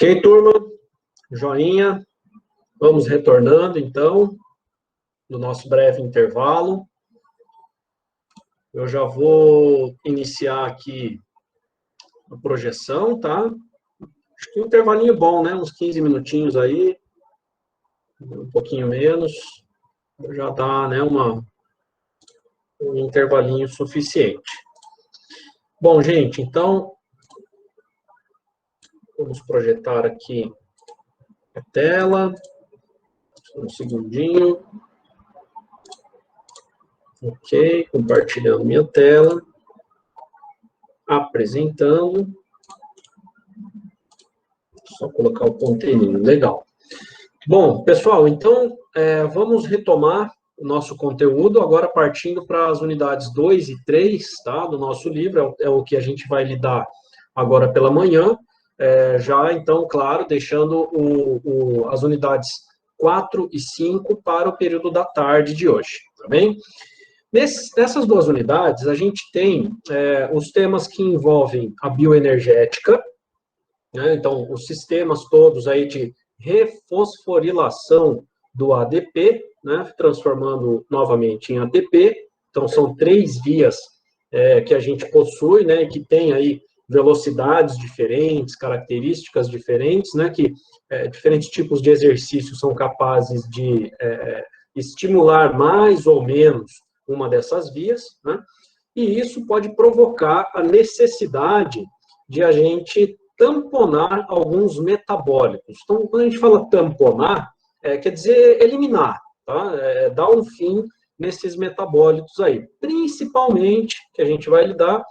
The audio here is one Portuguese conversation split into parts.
Ok, turma? Joinha. Vamos retornando, então, do nosso breve intervalo. Eu já vou iniciar aqui a projeção, tá? Acho que um intervalinho bom, né? Uns 15 minutinhos aí, um pouquinho menos, já dá, né, um intervalinho suficiente. Bom, gente, então, vamos projetar aqui a tela. Um segundinho. Ok, compartilhando minha tela. Apresentando. Só colocar o conteúdo. Legal. Bom, pessoal, então, vamos retomar o nosso conteúdo, agora partindo para as unidades 2 e 3, tá, do nosso livro, é o que a gente vai lidar agora pela manhã, já, então, claro, deixando as unidades 4 e 5 para o período da tarde de hoje, tá bem? Nessas duas unidades, a gente tem os temas que envolvem a bioenergética, né, então, os sistemas todos aí de refosforilação do ADP, né, transformando novamente em ATP. Então, são 3 vias que a gente possui, né, que tem aí velocidades diferentes, características diferentes, né, que diferentes tipos de exercícios são capazes de estimular mais ou menos uma dessas vias, né, e isso pode provocar a necessidade de a gente tamponar alguns metabólicos. Então, quando a gente fala tamponar, quer dizer eliminar, tá? Dar um fim nesses metabólitos aí. Principalmente, que a gente vai lidar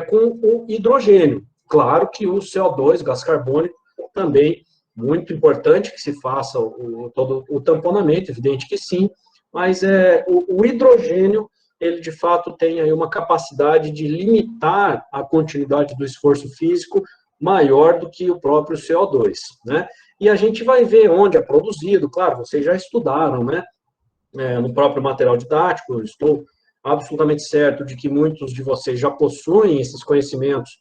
com o hidrogênio. Claro que o CO2, gás carbônico, também muito importante que se faça todo o tamponamento, evidente que sim, mas o hidrogênio, ele de fato tem aí uma capacidade de limitar a continuidade do esforço físico maior do que o próprio CO2, né? E a gente vai ver onde é produzido, claro, vocês já estudaram, né? No próprio material didático, eu estou absolutamente certo de que muitos de vocês já possuem esses conhecimentos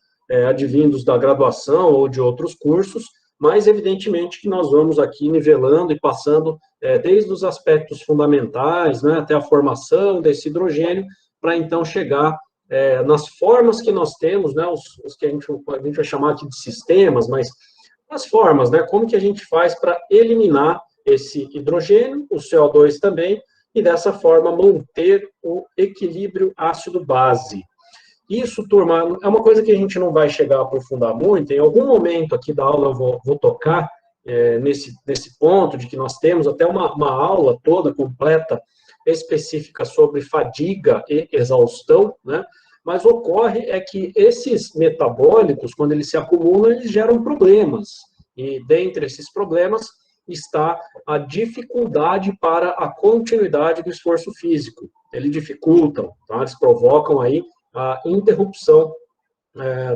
advindos da graduação ou de outros cursos, mas evidentemente que nós vamos aqui nivelando e passando desde os aspectos fundamentais, né, até a formação desse hidrogênio, para então chegar nas formas que nós temos, né, os que a gente vai chamar aqui de sistemas, mas as formas, né, como que a gente faz para eliminar esse hidrogênio, o CO2 também, e dessa forma manter o equilíbrio ácido-base. Isso, turma, é uma coisa que a gente não vai chegar a aprofundar muito, em algum momento aqui da aula eu vou tocar nesse ponto de que nós temos até uma aula toda completa específica sobre fadiga e exaustão, né? Mas ocorre que esses metabólicos, quando eles se acumulam, eles geram problemas. E dentre esses problemas está a dificuldade para a continuidade do esforço físico. Eles dificultam, tá? Eles provocam aí a interrupção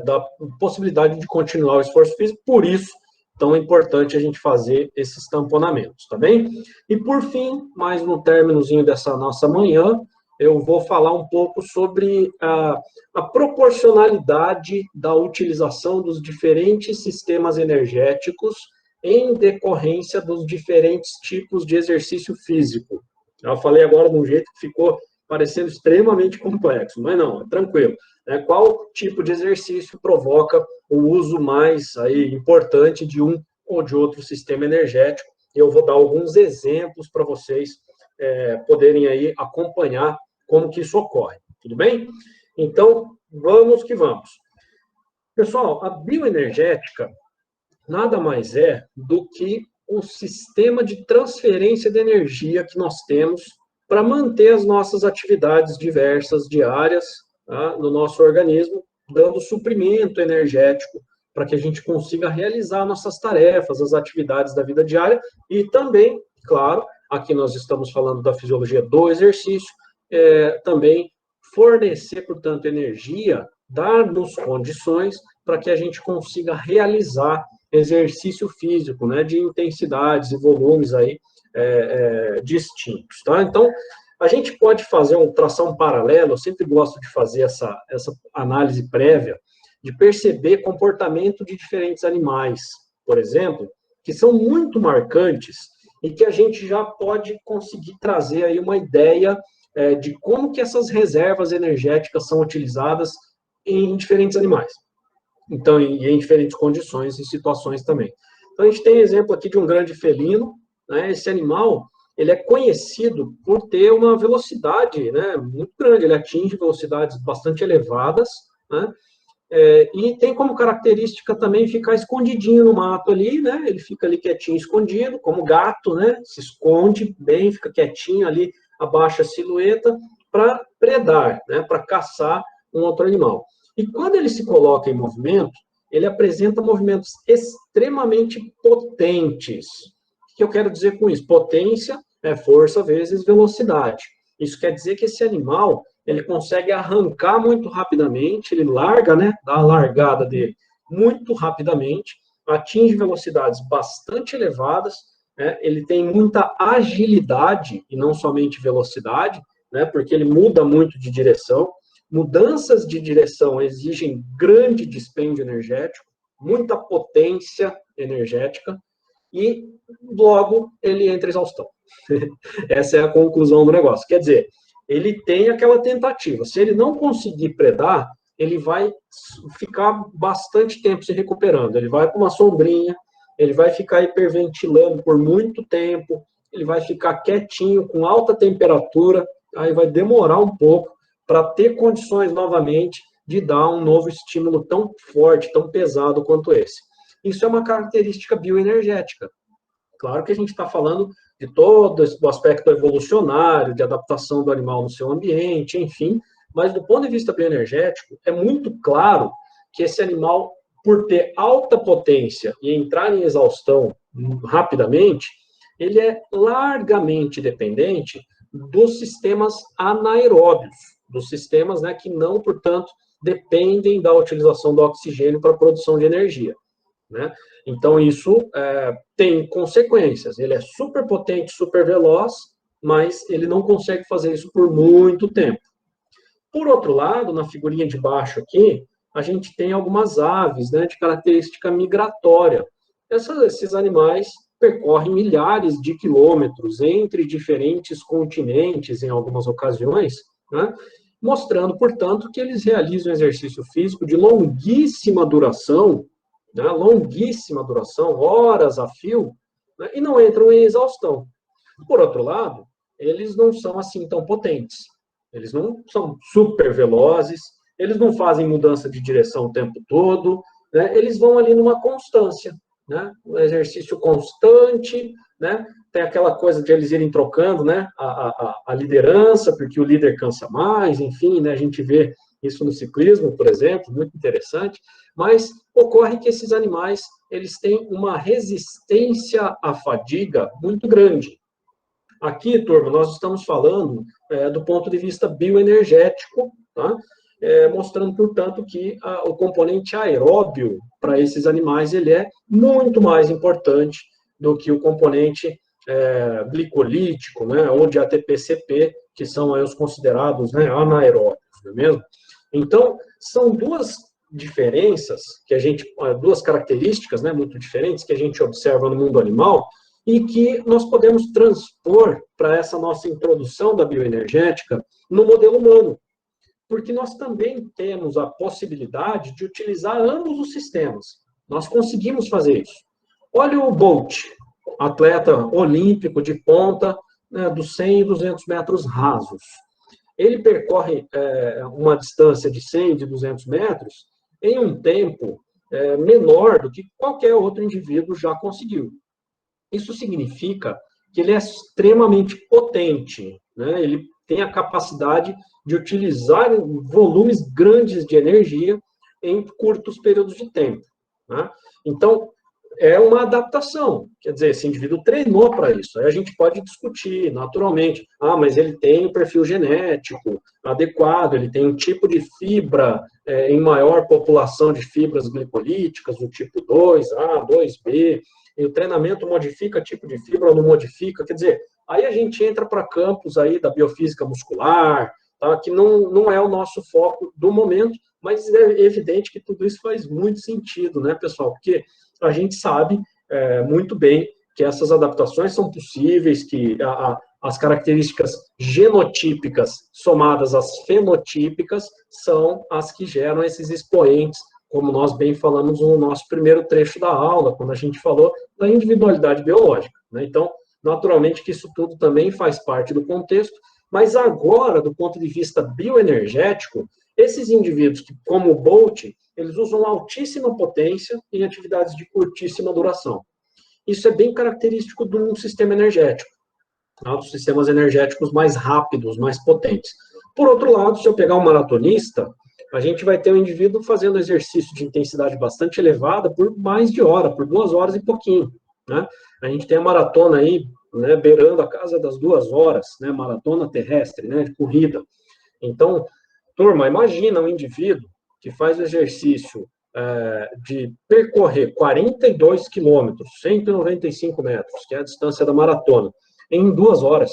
da possibilidade de continuar o esforço físico, por isso tão importante a gente fazer esses tamponamentos, tá bem? E por fim, mais no términozinho dessa nossa manhã, eu vou falar um pouco sobre a proporcionalidade da utilização dos diferentes sistemas energéticos em decorrência dos diferentes tipos de exercício físico. Eu falei agora de um jeito que ficou parecendo extremamente complexo, mas não, é tranquilo. Qual tipo de exercício provoca o uso mais aí, importante de um ou de outro sistema energético? Eu vou dar alguns exemplos para vocês poderem aí acompanhar como que isso ocorre, tudo bem? Então, vamos que vamos. Pessoal, a bioenergética nada mais é do que o sistema de transferência de energia que nós temos para manter as nossas atividades diversas diárias, tá, no nosso organismo, dando suprimento energético para que a gente consiga realizar nossas tarefas, as atividades da vida diária e também, claro, aqui nós estamos falando da fisiologia do exercício, também fornecer, portanto, energia, dar-nos condições para que a gente consiga realizar exercício físico, né, de intensidades e volumes aí distintos, tá? Então, a gente pode traçar um paralelo, eu sempre gosto de fazer essa análise prévia, de perceber comportamento de diferentes animais. por exemplo, que são muito marcantes e que a gente já pode conseguir trazer aí uma ideia de como que essas reservas energéticas são utilizadas em diferentes animais. Então, e em diferentes condições e situações também. Então, a gente tem exemplo aqui de um grande felino, né? Esse animal, ele é conhecido por ter uma velocidade, né, muito grande, ele atinge velocidades bastante elevadas, né? E tem como característica também ficar escondidinho no mato ali, né? Ele fica ali quietinho, escondido, como gato, né? Se esconde bem, fica quietinho ali, abaixa a silhueta para predar, né? Para caçar um outro animal. E quando ele se coloca em movimento, ele apresenta movimentos extremamente potentes. O que eu quero dizer com isso? Potência é força vezes velocidade. Isso quer dizer que esse animal ele consegue arrancar muito rapidamente, ele larga, né, dá a largada dele muito rapidamente, atinge velocidades bastante elevadas, né, ele tem muita agilidade e não somente velocidade, né, porque ele muda muito de direção. Mudanças de direção exigem grande dispêndio energético, muita potência energética e logo ele entra em exaustão. Essa é a conclusão do negócio. Quer dizer, ele tem aquela tentativa. Se ele não conseguir predar, ele vai ficar bastante tempo se recuperando. Ele vai para uma sombrinha, ele vai ficar hiperventilando por muito tempo, ele vai ficar quietinho, com alta temperatura, aí vai demorar um pouco para ter condições novamente de dar um novo estímulo tão forte, tão pesado quanto esse. Isso é uma característica bioenergética. Claro que a gente está falando de todo o aspecto evolucionário, de adaptação do animal no seu ambiente, enfim, mas do ponto de vista bioenergético, é muito claro que esse animal, por ter alta potência e entrar em exaustão rapidamente, ele é largamente dependente dos sistemas anaeróbios, dos sistemas, né, que não, portanto, dependem da utilização do oxigênio para a produção de energia, né? Então, isso tem consequências. Ele é super potente, super veloz, mas ele não consegue fazer isso por muito tempo. Por outro lado, na figurinha de baixo aqui, a gente tem algumas aves, né, de característica migratória. Esses animais percorrem milhares de quilômetros entre diferentes continentes, em algumas ocasiões, né, mostrando, portanto, que eles realizam exercício físico de longuíssima duração, né, horas a fio, né, e não entram em exaustão. Por outro lado, eles não são assim tão potentes. Eles não são super velozes, eles não fazem mudança de direção o tempo todo, né, eles vão ali numa constância, né, um exercício constante, né, tem aquela coisa de eles irem trocando, né, a liderança, porque o líder cansa mais, enfim, né, a gente vê isso no ciclismo, por exemplo, muito interessante, mas ocorre que esses animais, eles têm uma resistência à fadiga muito grande. Aqui, turma, nós estamos falando do ponto de vista bioenergético, tá? Mostrando, portanto, que o componente aeróbio para esses animais ele é muito mais importante do que o componente glicolítico, né, ou de ATP-CP, que são aí os considerados, né, anaeróbios, não é mesmo? Então, são duas diferenças que a gente, duas características, né, muito diferentes que a gente observa no mundo animal e que nós podemos transpor para essa nossa introdução da bioenergética no modelo humano, porque nós também temos a possibilidade de utilizar ambos os sistemas. Nós conseguimos fazer isso. Olha o Bolt, atleta olímpico de ponta, né, dos 100 e 200 metros rasos. Ele percorre uma distância de 100 e de 200 metros em um tempo menor do que qualquer outro indivíduo já conseguiu. Isso significa que ele é extremamente potente, né? Ele tem a capacidade de utilizar volumes grandes de energia em curtos períodos de tempo, né? Então, é uma adaptação, quer dizer, esse indivíduo treinou para isso. Aí a gente pode discutir, naturalmente, mas ele tem o perfil genético adequado, ele tem um tipo de fibra em maior população de fibras glicolíticas, do tipo 2A, 2B, e o treinamento modifica tipo de fibra ou não modifica, quer dizer, aí a gente entra para campos aí da biofísica muscular, tá, que não é o nosso foco do momento, mas é evidente que tudo isso faz muito sentido, né, pessoal? Porque a gente sabe muito bem que essas adaptações são possíveis, que as características genotípicas somadas às fenotípicas são as que geram esses expoentes, como nós bem falamos no nosso primeiro trecho da aula, quando a gente falou da individualidade biológica, né? Então, naturalmente que isso tudo também faz parte do contexto, mas agora, do ponto de vista bioenergético, esses indivíduos, como o Bolt, eles usam altíssima potência em atividades de curtíssima duração. Isso é bem característico de um sistema energético, tá? Dos sistemas energéticos mais rápidos, mais potentes. Por outro lado, se eu pegar um maratonista, a gente vai ter um indivíduo fazendo exercício de intensidade bastante elevada por mais de hora, por 2 horas e pouquinho, né? A gente tem a maratona aí, né, beirando a casa das 2 horas, né, maratona terrestre, né, de corrida. Então, turma, imagina um indivíduo que faz o exercício de percorrer 42 quilômetros, 195 metros, que é a distância da maratona, em 2 horas.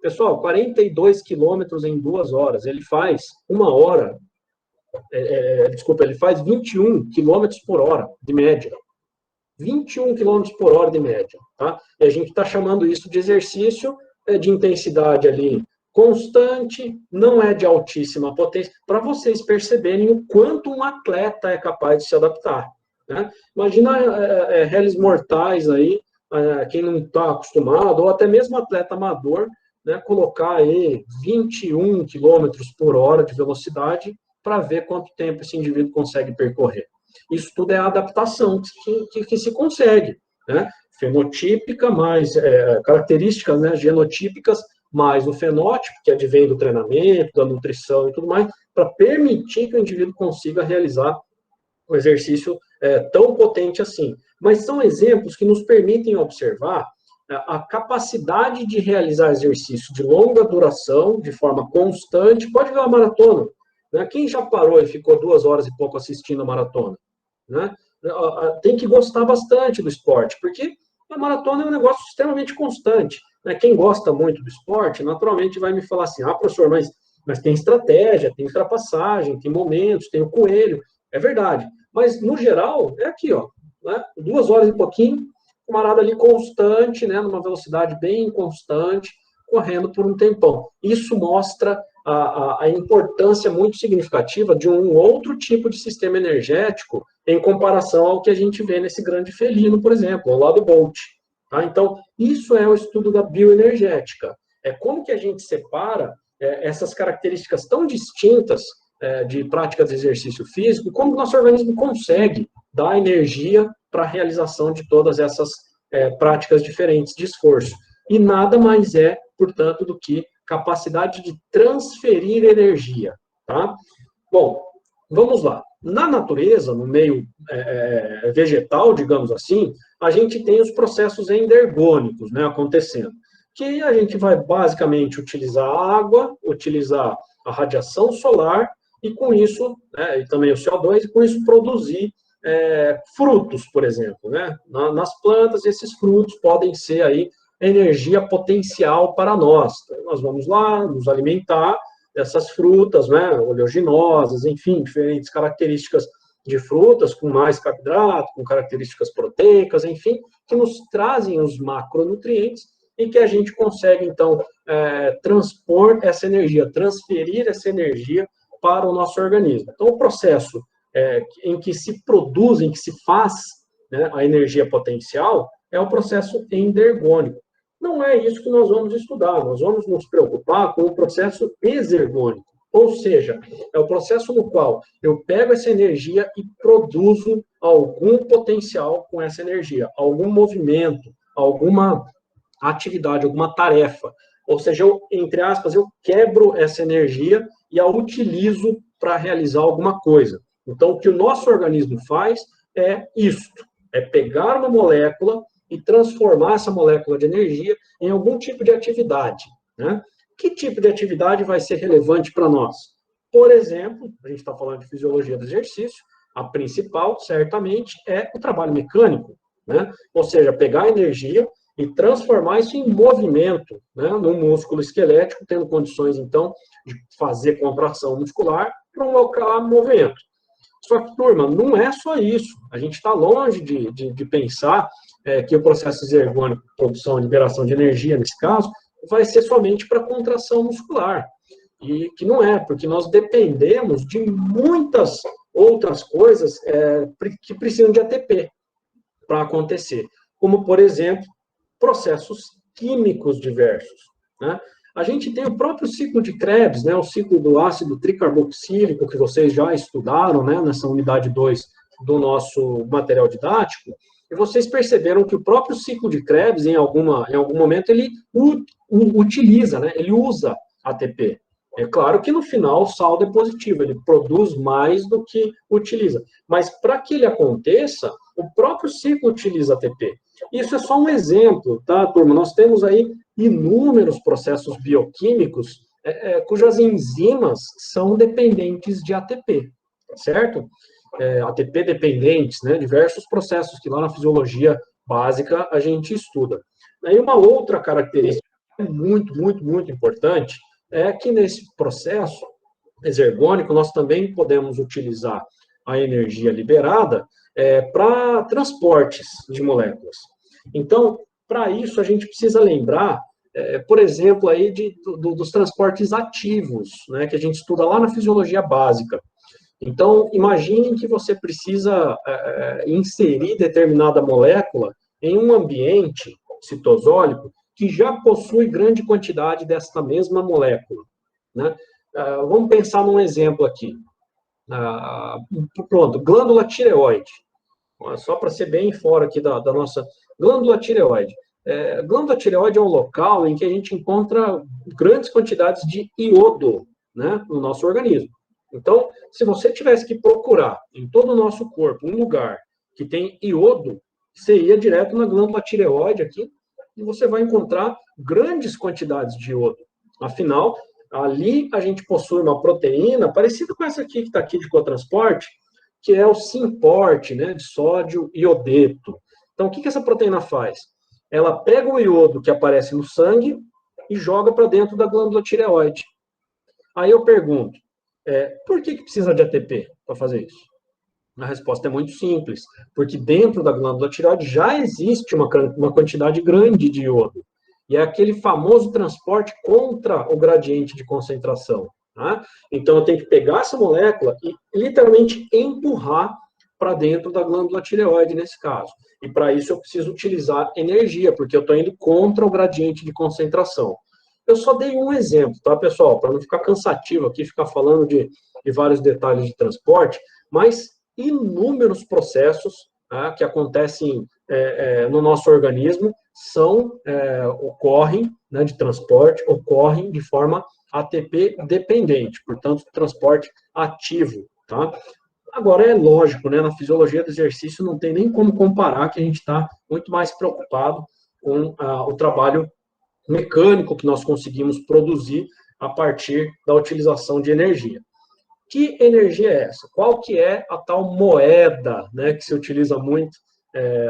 Pessoal, 42 quilômetros em 2 horas, ele faz 1 hora, ele faz 21 quilômetros por hora, de média. 21 quilômetros por hora de média, tá? E a gente está chamando isso de exercício de intensidade ali constante, não é de altíssima potência, para vocês perceberem o quanto um atleta é capaz de se adaptar, né? Imagina réis mortais aí, quem não está acostumado, ou até mesmo atleta amador, né, colocar aí 21 quilômetros por hora de velocidade para ver quanto tempo esse indivíduo consegue percorrer. Isso tudo é a adaptação que se consegue, né? Fenotípica, mais características, né, genotípicas, mais o fenótipo, que advém do treinamento, da nutrição e tudo mais, para permitir que o indivíduo consiga realizar um exercício tão potente assim. Mas são exemplos que nos permitem observar a capacidade de realizar exercício de longa duração, de forma constante. Pode ver uma maratona, né? Quem já parou e ficou 2 horas e pouco assistindo a maratona? Né? Tem que gostar bastante do esporte, porque a maratona é um negócio extremamente constante, né? Quem gosta muito do esporte, naturalmente vai me falar assim, professor, mas tem estratégia, tem ultrapassagem, tem momentos, tem o coelho, é verdade, mas no geral é aqui, ó, né? 2 horas e pouquinho, camarada ali constante, né? Numa velocidade bem constante, correndo por um tempão. Isso mostra a importância muito significativa de um outro tipo de sistema energético em comparação ao que a gente vê nesse grande felino, por exemplo, ao lado do Bolt. Tá? Então, isso é o estudo da bioenergética. É como que a gente separa essas características tão distintas de prática de exercício físico, como o nosso organismo consegue dar energia para a realização de todas essas práticas diferentes de esforço. E nada mais é, portanto, do que capacidade de transferir energia, tá? Bom, vamos lá. Na natureza, no meio vegetal, digamos assim, a gente tem os processos endergônicos, né, acontecendo, que a gente vai basicamente utilizar a água, utilizar a radiação solar e com isso, né, e também o CO2, e com isso produzir frutos, por exemplo, né? Nas plantas, esses frutos podem ser aí energia potencial para nós. Então, nós vamos lá nos alimentar dessas frutas, né, oleaginosas, enfim, diferentes características de frutas, com mais carboidrato, com características proteicas, enfim, que nos trazem os macronutrientes e que a gente consegue, então, transpor essa energia, transferir essa energia para o nosso organismo. Então, o processo em que se produz, em que se faz, né, a energia potencial, é o processo endergônico. Não é isso que nós vamos estudar, nós vamos nos preocupar com o processo exergônico, ou seja, é o processo no qual eu pego essa energia e produzo algum potencial com essa energia, algum movimento, alguma atividade, alguma tarefa. Ou seja, entre aspas, eu quebro essa energia e a utilizo para realizar alguma coisa. Então, o que o nosso organismo faz é isto, é pegar uma molécula e transformar essa molécula de energia em algum tipo de atividade, né? Que tipo de atividade vai ser relevante para nós? Por exemplo, a gente está falando de fisiologia do exercício, a principal, certamente, é o trabalho mecânico, né? Ou seja, pegar a energia e transformar isso em movimento, né? No músculo esquelético, tendo condições, então, de fazer contração muscular, provocar movimento. Só que, turma, não é só isso. A gente está longe de pensar que o processo exergônico, produção e liberação de energia, nesse caso, vai ser somente para contração muscular. E que não é, porque nós dependemos de muitas outras coisas que precisam de ATP para acontecer. Como, por exemplo, processos químicos diversos, né? A gente tem o próprio ciclo de Krebs, né, o ciclo do ácido tricarboxílico, que vocês já estudaram, né, nessa unidade 2 do nosso material didático, e vocês perceberam que o próprio ciclo de Krebs, em algum momento, ele utiliza, né, ele usa ATP. É claro que no final o saldo é positivo, ele produz mais do que utiliza. Mas para que ele aconteça, o próprio ciclo utiliza ATP. Isso é só um exemplo, tá, turma? Nós temos aí inúmeros processos bioquímicos cujas enzimas são dependentes de ATP, certo? ATP dependentes, né? Diversos processos que lá na fisiologia básica a gente estuda. E uma outra característica muito importante é que nesse processo exergônico nós também podemos utilizar a energia liberada para transportes de moléculas. Então, para isso, a gente precisa lembrar, por exemplo, aí dos transportes ativos, né, que a gente estuda lá na fisiologia básica. Então, imaginem que você precisa inserir determinada molécula em um ambiente citosólico que já possui grande quantidade desta mesma molécula, né? Vamos pensar num exemplo aqui. Pronto, glândula tireoide. Só para ser bem fora aqui da nossa glândula tireoide. Glândula tireoide é um local em que a gente encontra grandes quantidades de iodo, né, no nosso organismo. Então, se você tivesse que procurar em todo o nosso corpo um lugar que tem iodo, você ia direto na glândula tireoide aqui e você vai encontrar grandes quantidades de iodo. Afinal, ali a gente possui uma proteína parecida com essa aqui que está aqui de cotransporte, que é o SYMPORT, né, de sódio iodeto. Então, o que essa proteína faz? Ela pega o iodo que aparece no sangue e joga para dentro da glândula tireoide. Aí eu pergunto, por que precisa de ATP para fazer isso? A resposta é muito simples, porque dentro da glândula tireoide já existe uma quantidade grande de iodo. E é aquele famoso transporte contra o gradiente de concentração. Tá? Então, eu tenho que pegar essa molécula e literalmente empurrar para dentro da glândula tireoide, nesse caso. E para isso eu preciso utilizar energia, porque eu estou indo contra o gradiente de concentração. Eu só dei um exemplo, tá, pessoal? Para não ficar cansativo aqui, ficar falando de vários detalhes de transporte, mas inúmeros processos que acontecem no nosso organismo ocorrem, né, de transporte, ocorrem de forma ATP dependente, portanto, transporte ativo, tá? Agora, é lógico, né, na fisiologia do exercício não tem nem como comparar, que a gente está muito mais preocupado com o trabalho mecânico que nós conseguimos produzir a partir da utilização de energia. Que energia é essa? Qual que é a tal moeda, né, que se utiliza muito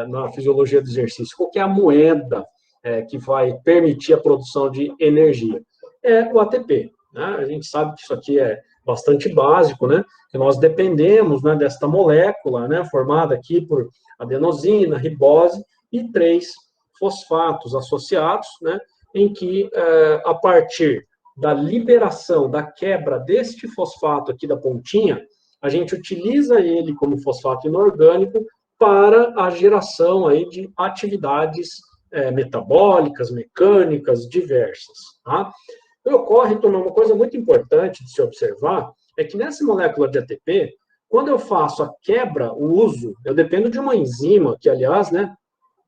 na fisiologia do exercício? Qual que é a moeda que vai permitir a produção de energia? É o ATP. Né? A gente sabe que isso aqui é bastante básico, né? Que nós dependemos, né, desta molécula, né, formada aqui por adenosina, ribose e 3 fosfatos associados, né, em que, a partir da liberação, da quebra deste fosfato aqui da pontinha, a gente utiliza ele como fosfato inorgânico para a geração aí de atividades metabólicas, mecânicas, diversas. Tá? E ocorre, então, uma coisa muito importante de se observar, é que nessa molécula de ATP, quando eu faço a quebra, o uso, eu dependo de uma enzima, que, aliás, né,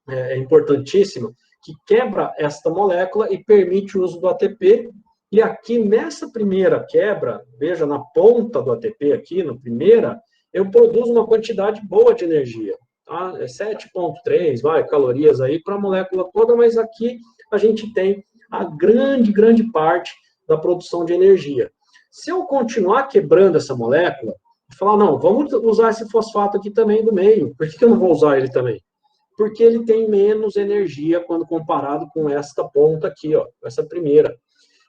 é importantíssima, que quebra esta molécula e permite o uso do ATP. E aqui, nessa primeira quebra, veja, na ponta do ATP aqui, na primeira, eu produzo uma quantidade boa de energia. Tá? 7,3 calorias aí para a molécula toda, mas aqui a gente tem a grande parte da produção de energia. Se eu continuar quebrando essa molécula, falar, não, vamos usar esse fosfato aqui também do meio. Por que eu não vou usar ele também? Porque ele tem menos energia quando comparado com esta ponta aqui, ó, essa primeira.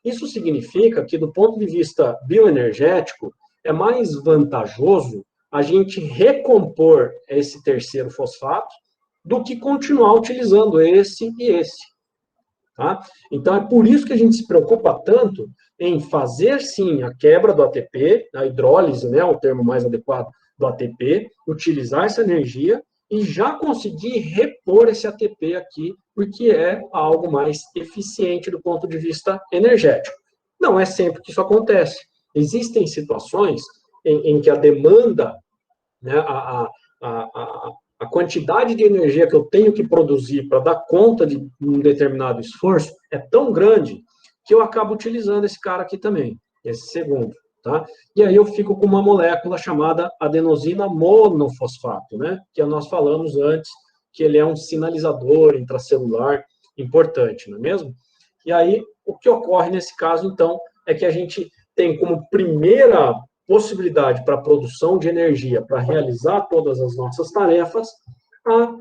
Isso significa que, do ponto de vista bioenergético, é mais vantajoso a gente recompor esse terceiro fosfato do que continuar utilizando esse e esse. Tá? Então, é por isso que a gente se preocupa tanto em fazer, sim, a quebra do ATP, a hidrólise, né, o termo mais adequado do ATP, utilizar essa energia e já conseguir repor esse ATP aqui, porque é algo mais eficiente do ponto de vista energético. Não é sempre que isso acontece. Existem situações em que a demanda, né, a quantidade de energia que eu tenho que produzir para dar conta de um determinado esforço é tão grande que eu acabo utilizando esse cara aqui também, esse segundo, tá? E aí eu fico com uma molécula chamada adenosina monofosfato, né? Que nós falamos antes, que ele é um sinalizador intracelular importante, não é mesmo? E aí, o que ocorre nesse caso, então, é que a gente tem como primeira possibilidade para a produção de energia, para realizar todas as nossas tarefas, a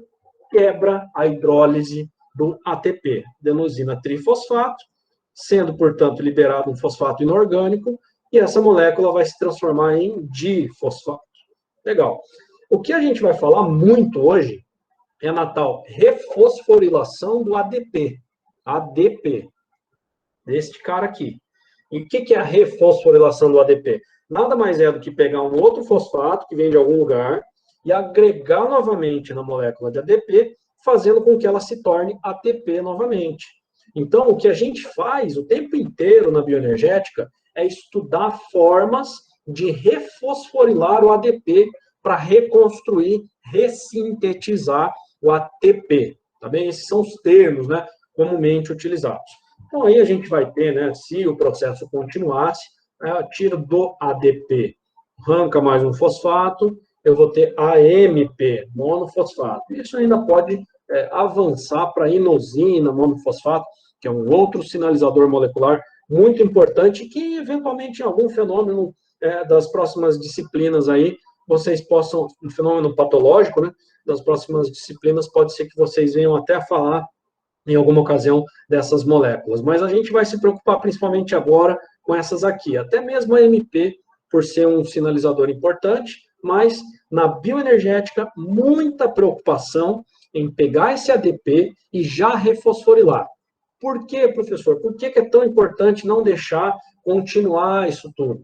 quebra, a hidrólise do ATP, adenosina trifosfato, sendo, portanto, liberado um fosfato inorgânico, e essa molécula vai se transformar em difosfato. Legal. O que a gente vai falar muito hoje é na tal refosforilação do ADP. ADP. Deste cara aqui. E o que é a refosforilação do ADP? Nada mais é do que pegar um outro fosfato que vem de algum lugar e agregar novamente na molécula de ADP, fazendo com que ela se torne ATP novamente. Então, o que a gente faz o tempo inteiro na bioenergética é estudar formas de refosforilar o ADP para reconstruir, ressintetizar o ATP. Tá bem? Esses são os termos, né, comumente utilizados. Então, aí a gente vai ter, né, se o processo continuasse, tiro do ADP, arranca mais um fosfato, eu vou ter AMP, monofosfato. Isso ainda pode avançar para inosina, monofosfato, que é um outro sinalizador molecular muito importante, que eventualmente em algum fenômeno das próximas disciplinas aí, vocês possam, um fenômeno patológico, né, das próximas disciplinas, pode ser que vocês venham até a falar em alguma ocasião dessas moléculas. Mas a gente vai se preocupar principalmente agora com essas aqui. Até mesmo a MP, por ser um sinalizador importante, mas na bioenergética, muita preocupação em pegar esse ADP e já refosforilar. Por quê, professor? Por que é tão importante não deixar continuar isso tudo?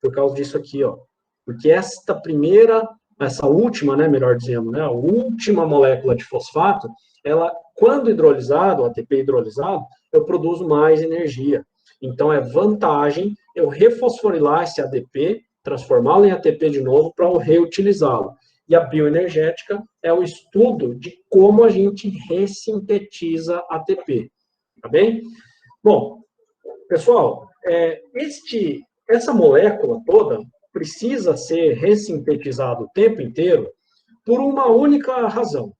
Por causa disso aqui, ó. Porque essa última, né, melhor dizendo, né, a última molécula de fosfato, ela, quando hidrolisado, o ATP hidrolisado, eu produzo mais energia. Então, é vantagem eu refosforilar esse ADP, transformá-lo em ATP de novo para eu reutilizá-lo. E a bioenergética é o estudo de como a gente ressintetiza ATP. Tá bem? Bom, pessoal, essa molécula toda precisa ser ressintetizada o tempo inteiro por uma única razão.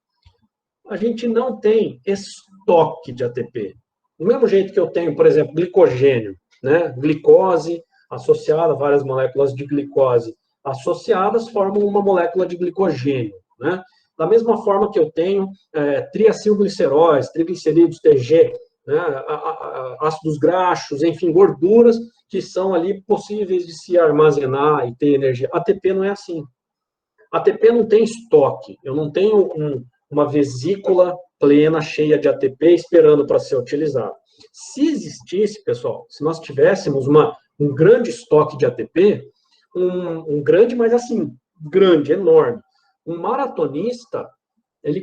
A gente não tem estoque de ATP. Do mesmo jeito que eu tenho, por exemplo, glicogênio, né? Glicose associada a várias moléculas de glicose associadas formam uma molécula de glicogênio, né? Da mesma forma que eu tenho triacilgliceróis, triglicerídeos, TG, né? Ácidos graxos, enfim, gorduras que são ali possíveis de se armazenar e ter energia. ATP não é assim. ATP não tem estoque. Eu não tenho uma vesícula plena, cheia de ATP, esperando para ser utilizado. Se existisse, pessoal, se nós tivéssemos um grande estoque de ATP, um grande, mas assim, grande, enorme, um maratonista,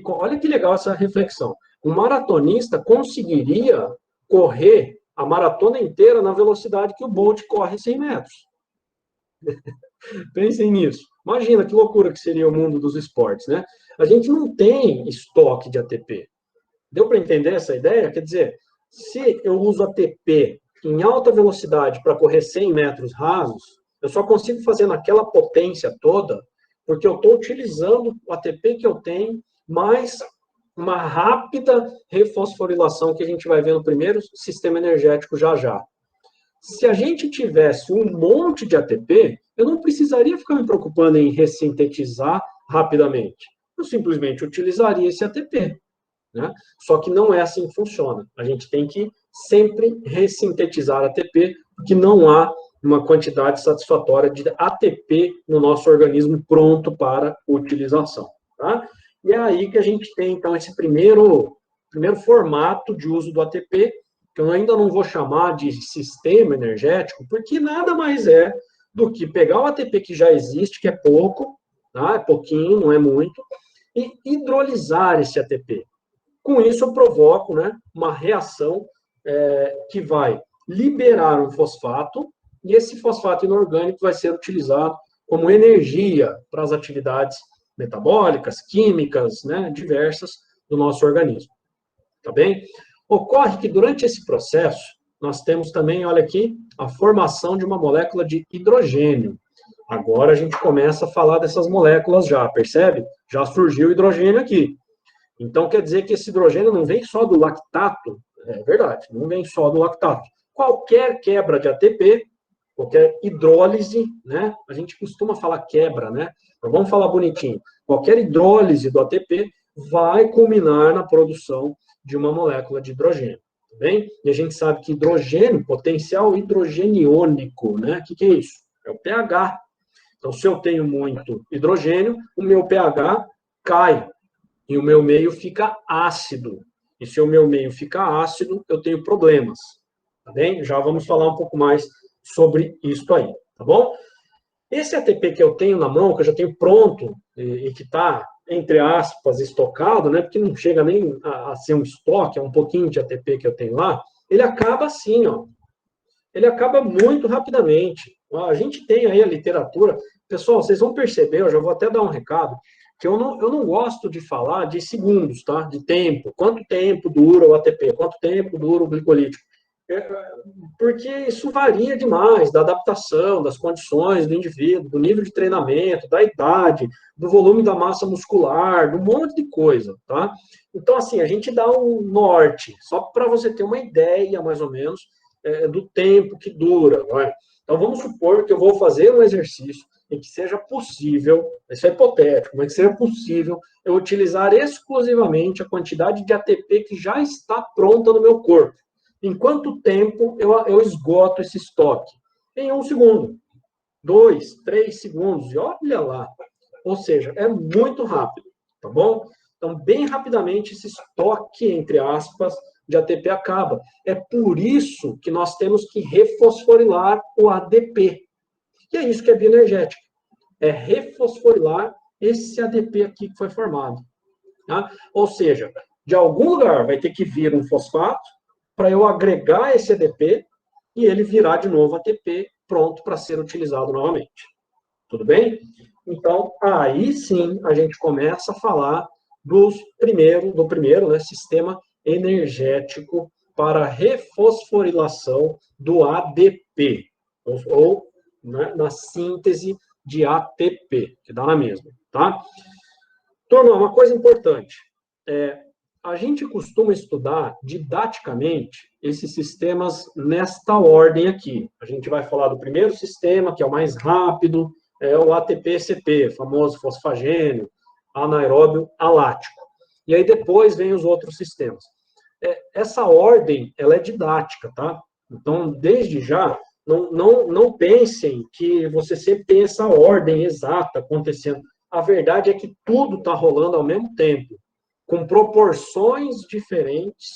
olha que legal essa reflexão, um maratonista conseguiria correr a maratona inteira na velocidade que o Bolt corre 100 metros. Pensem nisso. Imagina que loucura que seria o mundo dos esportes, né? A gente não tem estoque de ATP. Deu para entender essa ideia? Quer dizer, se eu uso ATP em alta velocidade para correr 100 metros rasos, eu só consigo fazer naquela potência toda porque eu estou utilizando o ATP que eu tenho, mais uma rápida refosforilação que a gente vai ver no primeiro sistema energético já já. Se a gente tivesse um monte de ATP, eu não precisaria ficar me preocupando em ressintetizar rapidamente. Eu simplesmente utilizaria esse ATP. Né? Só que não é assim que funciona. A gente tem que sempre ressintetizar ATP, porque não há uma quantidade satisfatória de ATP no nosso organismo pronto para utilização, tá? E é aí que a gente tem, então, esse primeiro formato de uso do ATP, que eu ainda não vou chamar de sistema energético, porque nada mais é do que pegar o ATP que já existe, que é pouco, tá? É pouquinho, não é muito, e hidrolisar esse ATP. Com isso, eu provoco, né, uma reação que vai liberar um fosfato, e esse fosfato inorgânico vai ser utilizado como energia para as atividades metabólicas, químicas, né, diversas do nosso organismo. Tá bem? Ocorre que durante esse processo, nós temos também, olha aqui, a formação de uma molécula de hidrogênio. Agora a gente começa a falar dessas moléculas já, percebe? Já surgiu o hidrogênio aqui. Então, quer dizer que esse hidrogênio não vem só do lactato, é verdade, não vem só do lactato. Qualquer quebra de ATP, qualquer hidrólise, né? A gente costuma falar quebra, né? Mas vamos falar bonitinho. Qualquer hidrólise do ATP vai culminar na produção de uma molécula de hidrogênio, tá bem? E a gente sabe que hidrogênio, potencial hidrogeniônico, né? O que é isso? É o pH. Então, se eu tenho muito hidrogênio, o meu pH cai e o meu meio fica ácido. E se o meu meio fica ácido, eu tenho problemas, tá bem? Já vamos falar um pouco mais sobre isso aí, tá bom? Esse ATP que eu tenho na mão, que eu já tenho pronto e que está, entre aspas, estocado, né? Porque não chega nem a ser um estoque, é um pouquinho de ATP que eu tenho lá, ele acaba assim, ó. Ele acaba muito rapidamente. A gente tem aí a literatura. Pessoal, vocês vão perceber, eu já vou até dar um recado, que eu não gosto de falar de segundos, tá? De tempo. Quanto tempo dura o ATP? Quanto tempo dura o glicolítico? Porque isso varia demais da adaptação, das condições do indivíduo, do nível de treinamento, da idade, do volume da massa muscular, de um monte de coisa, tá? Então, assim, a gente dá um norte, só para você ter uma ideia, mais ou menos, do tempo que dura, não é? Então, vamos supor que eu vou fazer um exercício em que seja possível, isso é hipotético, mas que seja possível eu utilizar exclusivamente a quantidade de ATP que já está pronta no meu corpo. Em quanto tempo eu esgoto esse estoque? Em 1 segundo, 2, 3 segundos, e olha lá. Ou seja, é muito rápido, tá bom? Então, bem rapidamente, esse estoque, entre aspas, de ATP acaba. É por isso que nós temos que refosforilar o ADP. E é isso que é bioenergética. É refosforilar esse ADP aqui que foi formado. Tá? Ou seja, de algum lugar vai ter que vir um fosfato para eu agregar esse ADP e ele virar de novo ATP pronto para ser utilizado novamente. Tudo bem? Então, aí sim a gente começa a falar do primeiro, né, sistema energético para refosforilação do ADP, ou né, na síntese de ATP, que dá na mesma, tá? Turma, uma coisa importante, a gente costuma estudar didaticamente esses sistemas nesta ordem aqui. A gente vai falar do primeiro sistema, que é o mais rápido, é o ATP-CP, famoso fosfagênio, anaeróbio alático. E aí depois vem os outros sistemas. Essa ordem, ela é didática, tá? Então, desde já, não pensem que você sempre tem essa ordem exata acontecendo. A verdade é que tudo está rolando ao mesmo tempo, com proporções diferentes,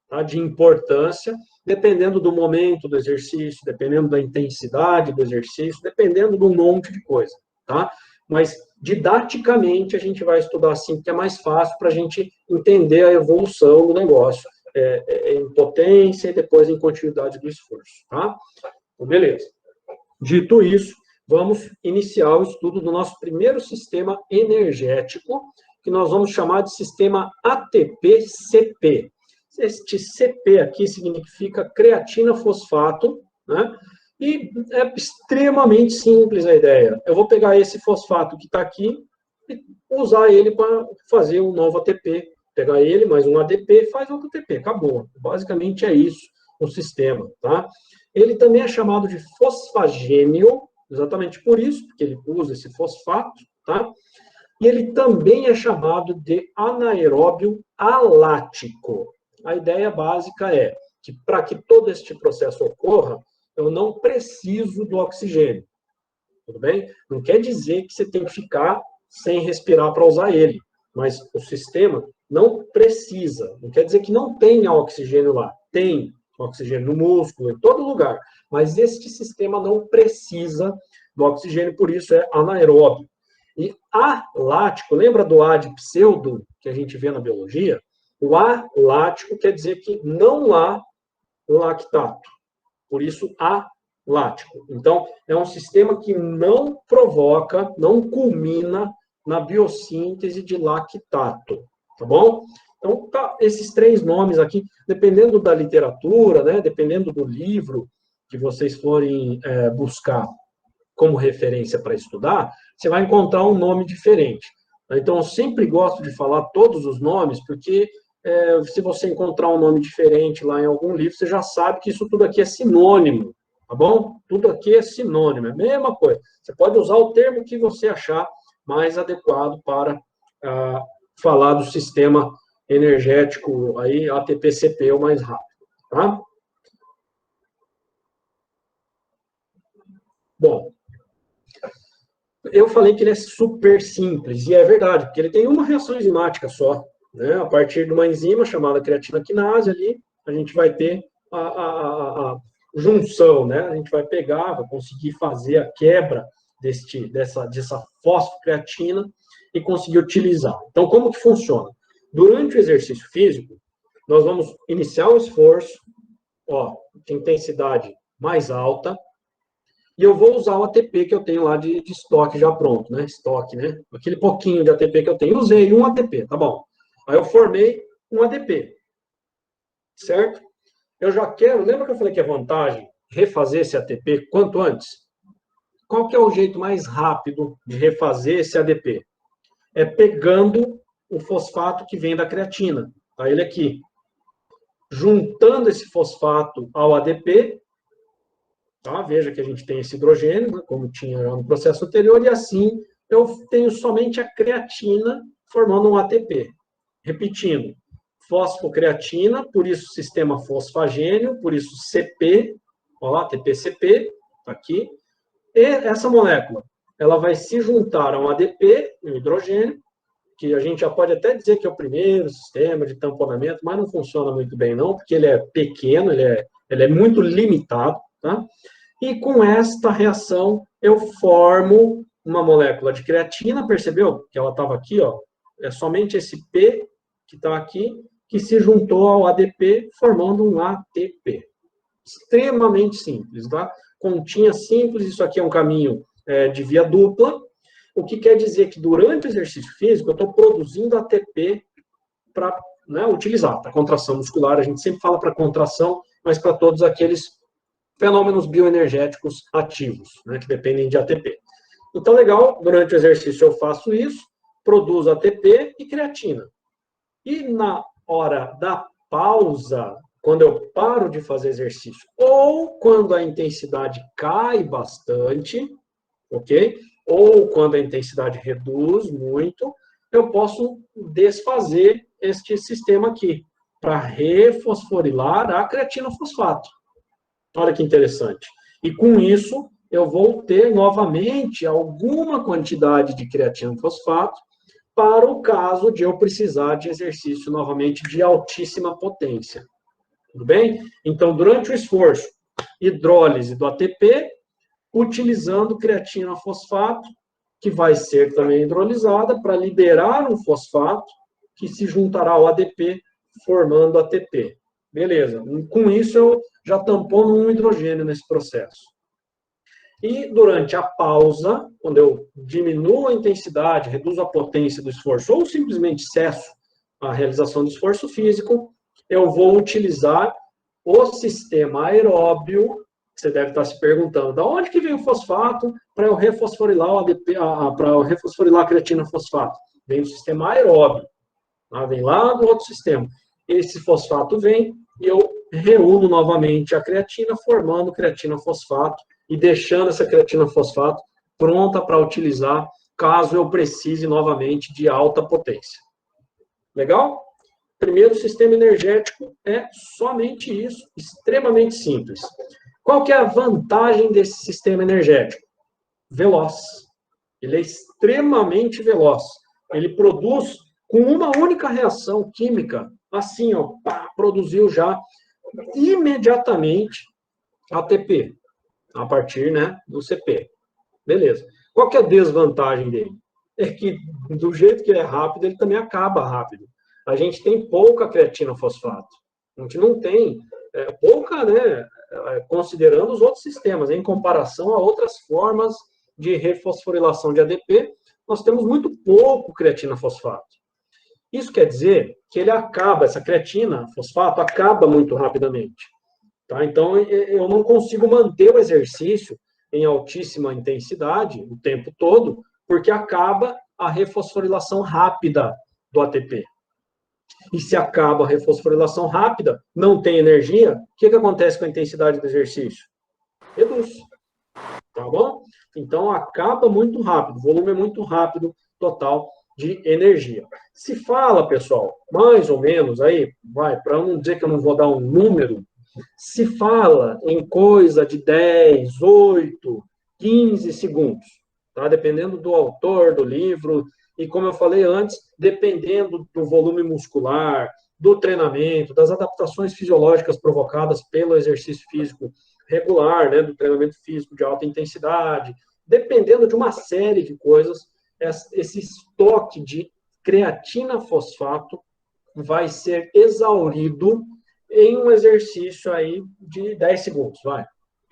tá, de importância, dependendo do momento do exercício, dependendo da intensidade do exercício, dependendo de um monte de coisa, tá? Mas, didaticamente, a gente vai estudar assim, porque é mais fácil para a gente entender a evolução do negócio, em potência e depois em continuidade do esforço, tá? Então, beleza. Dito isso, vamos iniciar o estudo do nosso primeiro sistema energético, que nós vamos chamar de sistema ATP-CP. Este CP aqui significa creatina fosfato, né? E é extremamente simples a ideia. Eu vou pegar esse fosfato que está aqui e usar ele para fazer um novo ATP. Pegar ele, mais um ADP, faz outro ATP. Acabou. Basicamente é isso o sistema, tá? Ele também é chamado de fosfagênio, exatamente por isso, porque ele usa esse fosfato, tá? E ele também é chamado de anaeróbio alático. A ideia básica é que, para que todo este processo ocorra, eu não preciso do oxigênio. Tudo bem? Não quer dizer que você tem que ficar sem respirar para usar ele, mas o sistema não precisa. Não quer dizer que não tenha oxigênio lá. Tem oxigênio no músculo, em todo lugar. Mas este sistema não precisa do oxigênio, por isso é anaeróbio. E alático, lembra do A de pseudo, que a gente vê na biologia? O alático quer dizer que não há lactato. Por isso, alático. Então, é um sistema que não provoca, não culmina na biossíntese de lactato. Tá bom? Então, tá, esses três nomes aqui, dependendo da literatura, né, dependendo do livro que vocês forem buscar como referência para estudar, você vai encontrar um nome diferente. Então, eu sempre gosto de falar todos os nomes, porque se você encontrar um nome diferente lá em algum livro, você já sabe que isso tudo aqui é sinônimo, tá bom? Tudo aqui é sinônimo, é a mesma coisa. Você pode usar o termo que você achar mais adequado para falar do sistema energético aí, ATP-CP, o mais rápido, tá? Bom, eu falei que ele é super simples, e é verdade, porque ele tem uma reação enzimática só, né? A partir de uma enzima chamada creatina quinase ali, a gente vai ter a junção, né? A gente vai pegar, vai conseguir fazer a quebra dessa fosfocreatina e conseguir utilizar. Então, como que funciona? Durante o exercício físico, nós vamos iniciar o esforço, ó, de intensidade mais alta, e eu vou usar o ATP que eu tenho lá de estoque já pronto, né? Estoque, né? Aquele pouquinho de ATP que eu tenho, usei um ATP, tá bom. Aí eu formei um ADP, certo? Eu já quero, lembra que eu falei que é vantagem refazer esse ATP quanto antes? Qual que é o jeito mais rápido de refazer esse ADP? É pegando o fosfato que vem da creatina, tá? Ele aqui. Juntando esse fosfato ao ADP, tá? Veja que a gente tem esse hidrogênio, né, como tinha no processo anterior, e assim eu tenho somente a creatina formando um ATP. Repetindo, fosfocreatina, por isso sistema fosfagênio, por isso CP, olha lá, ATP-CP, tá aqui. E essa molécula, ela vai se juntar a um ADP, um hidrogênio, que a gente já pode até dizer que é o primeiro sistema de tamponamento, mas não funciona muito bem não, porque ele é pequeno, ele é muito limitado, tá? E com esta reação, eu formo uma molécula de creatina, percebeu? Que ela estava aqui, ó, é somente esse P que está aqui, que se juntou ao ADP, formando um ATP. Extremamente simples, tá? Continha simples, isso aqui é um caminho de via dupla, o que quer dizer que durante o exercício físico eu estou produzindo ATP para utilizar, para contração muscular, a gente sempre fala para contração, mas para todos aqueles fenômenos bioenergéticos ativos, né, que dependem de ATP. Então, legal, durante o exercício eu faço isso, produzo ATP e creatina. E na hora da pausa, quando eu paro de fazer exercício, ou quando a intensidade cai bastante, ok? Ou quando a intensidade reduz muito, eu posso desfazer este sistema aqui, para refosforilar a creatina fosfato. Olha que interessante. E com isso, eu vou ter novamente alguma quantidade de creatina fosfato para o caso de eu precisar de exercício novamente de altíssima potência. Tudo bem? Então, durante o esforço, hidrólise do ATP, utilizando creatina fosfato, que vai ser também hidrolisada para liberar um fosfato que se juntará ao ADP, formando ATP. Beleza. Com isso, eu já tampono um hidrogênio nesse processo. E durante a pausa, quando eu diminuo a intensidade, reduzo a potência do esforço, ou simplesmente cesso a realização do esforço físico, eu vou utilizar o sistema aeróbio. Você deve estar se perguntando, da onde que vem o fosfato para eu refosforilar o ADP, para eu refosforilar a creatina fosfato? Vem do sistema aeróbio, tá? Vem lá do outro sistema. Esse fosfato vem e eu reúno novamente a creatina, formando creatina fosfato e deixando essa creatina fosfato pronta para utilizar caso eu precise novamente de alta potência. Legal? Primeiro sistema energético é somente isso, extremamente simples. Qual que é a vantagem desse sistema energético? Veloz. Ele é extremamente veloz. Ele produz com uma única reação química, assim, ó, pá, produziu já imediatamente ATP, a partir, né, do CP. Beleza. Qual que é a desvantagem dele? É que, do jeito que ele é rápido, ele também acaba rápido. A gente tem pouca creatina fosfato. A gente não tem pouca, né, considerando os outros sistemas, em comparação a outras formas de refosforilação de ADP, nós temos muito pouco creatina fosfato. Isso quer dizer que ele acaba, essa creatina fosfato acaba muito rapidamente. Tá? Então, eu não consigo manter o exercício em altíssima intensidade o tempo todo, porque acaba a refosforilação rápida do ATP. E se acaba a refosforilação rápida, não tem energia, o que acontece com a intensidade do exercício? Reduz. Tá bom? Então, acaba muito rápido, o volume é muito rápido, total de energia. Se fala, pessoal, mais ou menos, aí, vai, para não dizer que eu não vou dar um número, se fala em coisa de 10, 8, 15 segundos, tá? Dependendo do autor do livro, e como eu falei antes, dependendo do volume muscular, do treinamento, das adaptações fisiológicas provocadas pelo exercício físico regular, né, do treinamento físico de alta intensidade, dependendo de uma série de coisas, esse estoque de creatina fosfato vai ser exaurido em um exercício aí de 10 segundos, vai.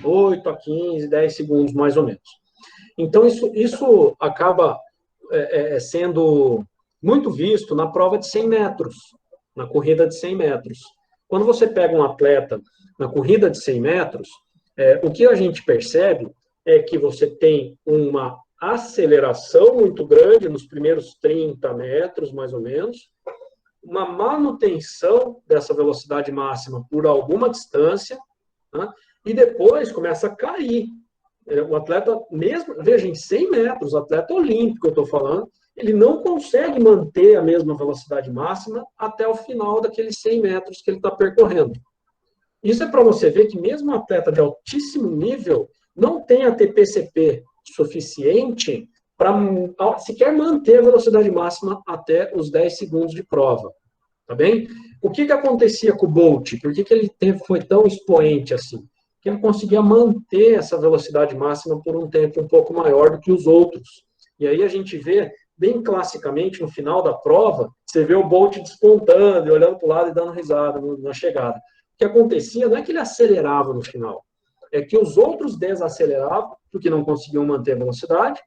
8 a 15, 10 segundos, mais ou menos. Então, isso acaba sendo muito visto na prova de 100 metros, na corrida de 100 metros. Quando você pega um atleta na corrida de 100 metros, o que a gente percebe é que você tem uma aceleração muito grande nos primeiros 30 metros, mais ou menos, uma manutenção dessa velocidade máxima por alguma distância, né? E depois começa a cair. O atleta, mesmo, veja, em 100 metros, o atleta olímpico, eu estou falando, ele não consegue manter a mesma velocidade máxima até o final daqueles 100 metros que ele está percorrendo. Isso é para você ver que mesmo um atleta de altíssimo nível não tem ATP-CP suficiente para sequer manter a velocidade máxima até os 10 segundos de prova. Tá bem? O que acontecia com o Bolt? Por que ele foi tão expoente assim? Que ele conseguia manter essa velocidade máxima por um tempo um pouco maior do que os outros. E aí a gente vê, bem classicamente, no final da prova, você vê o Bolt despontando, e olhando para o lado e dando risada na chegada. O que acontecia não é que ele acelerava no final, é que os outros desaceleravam, porque não conseguiam manter a velocidade,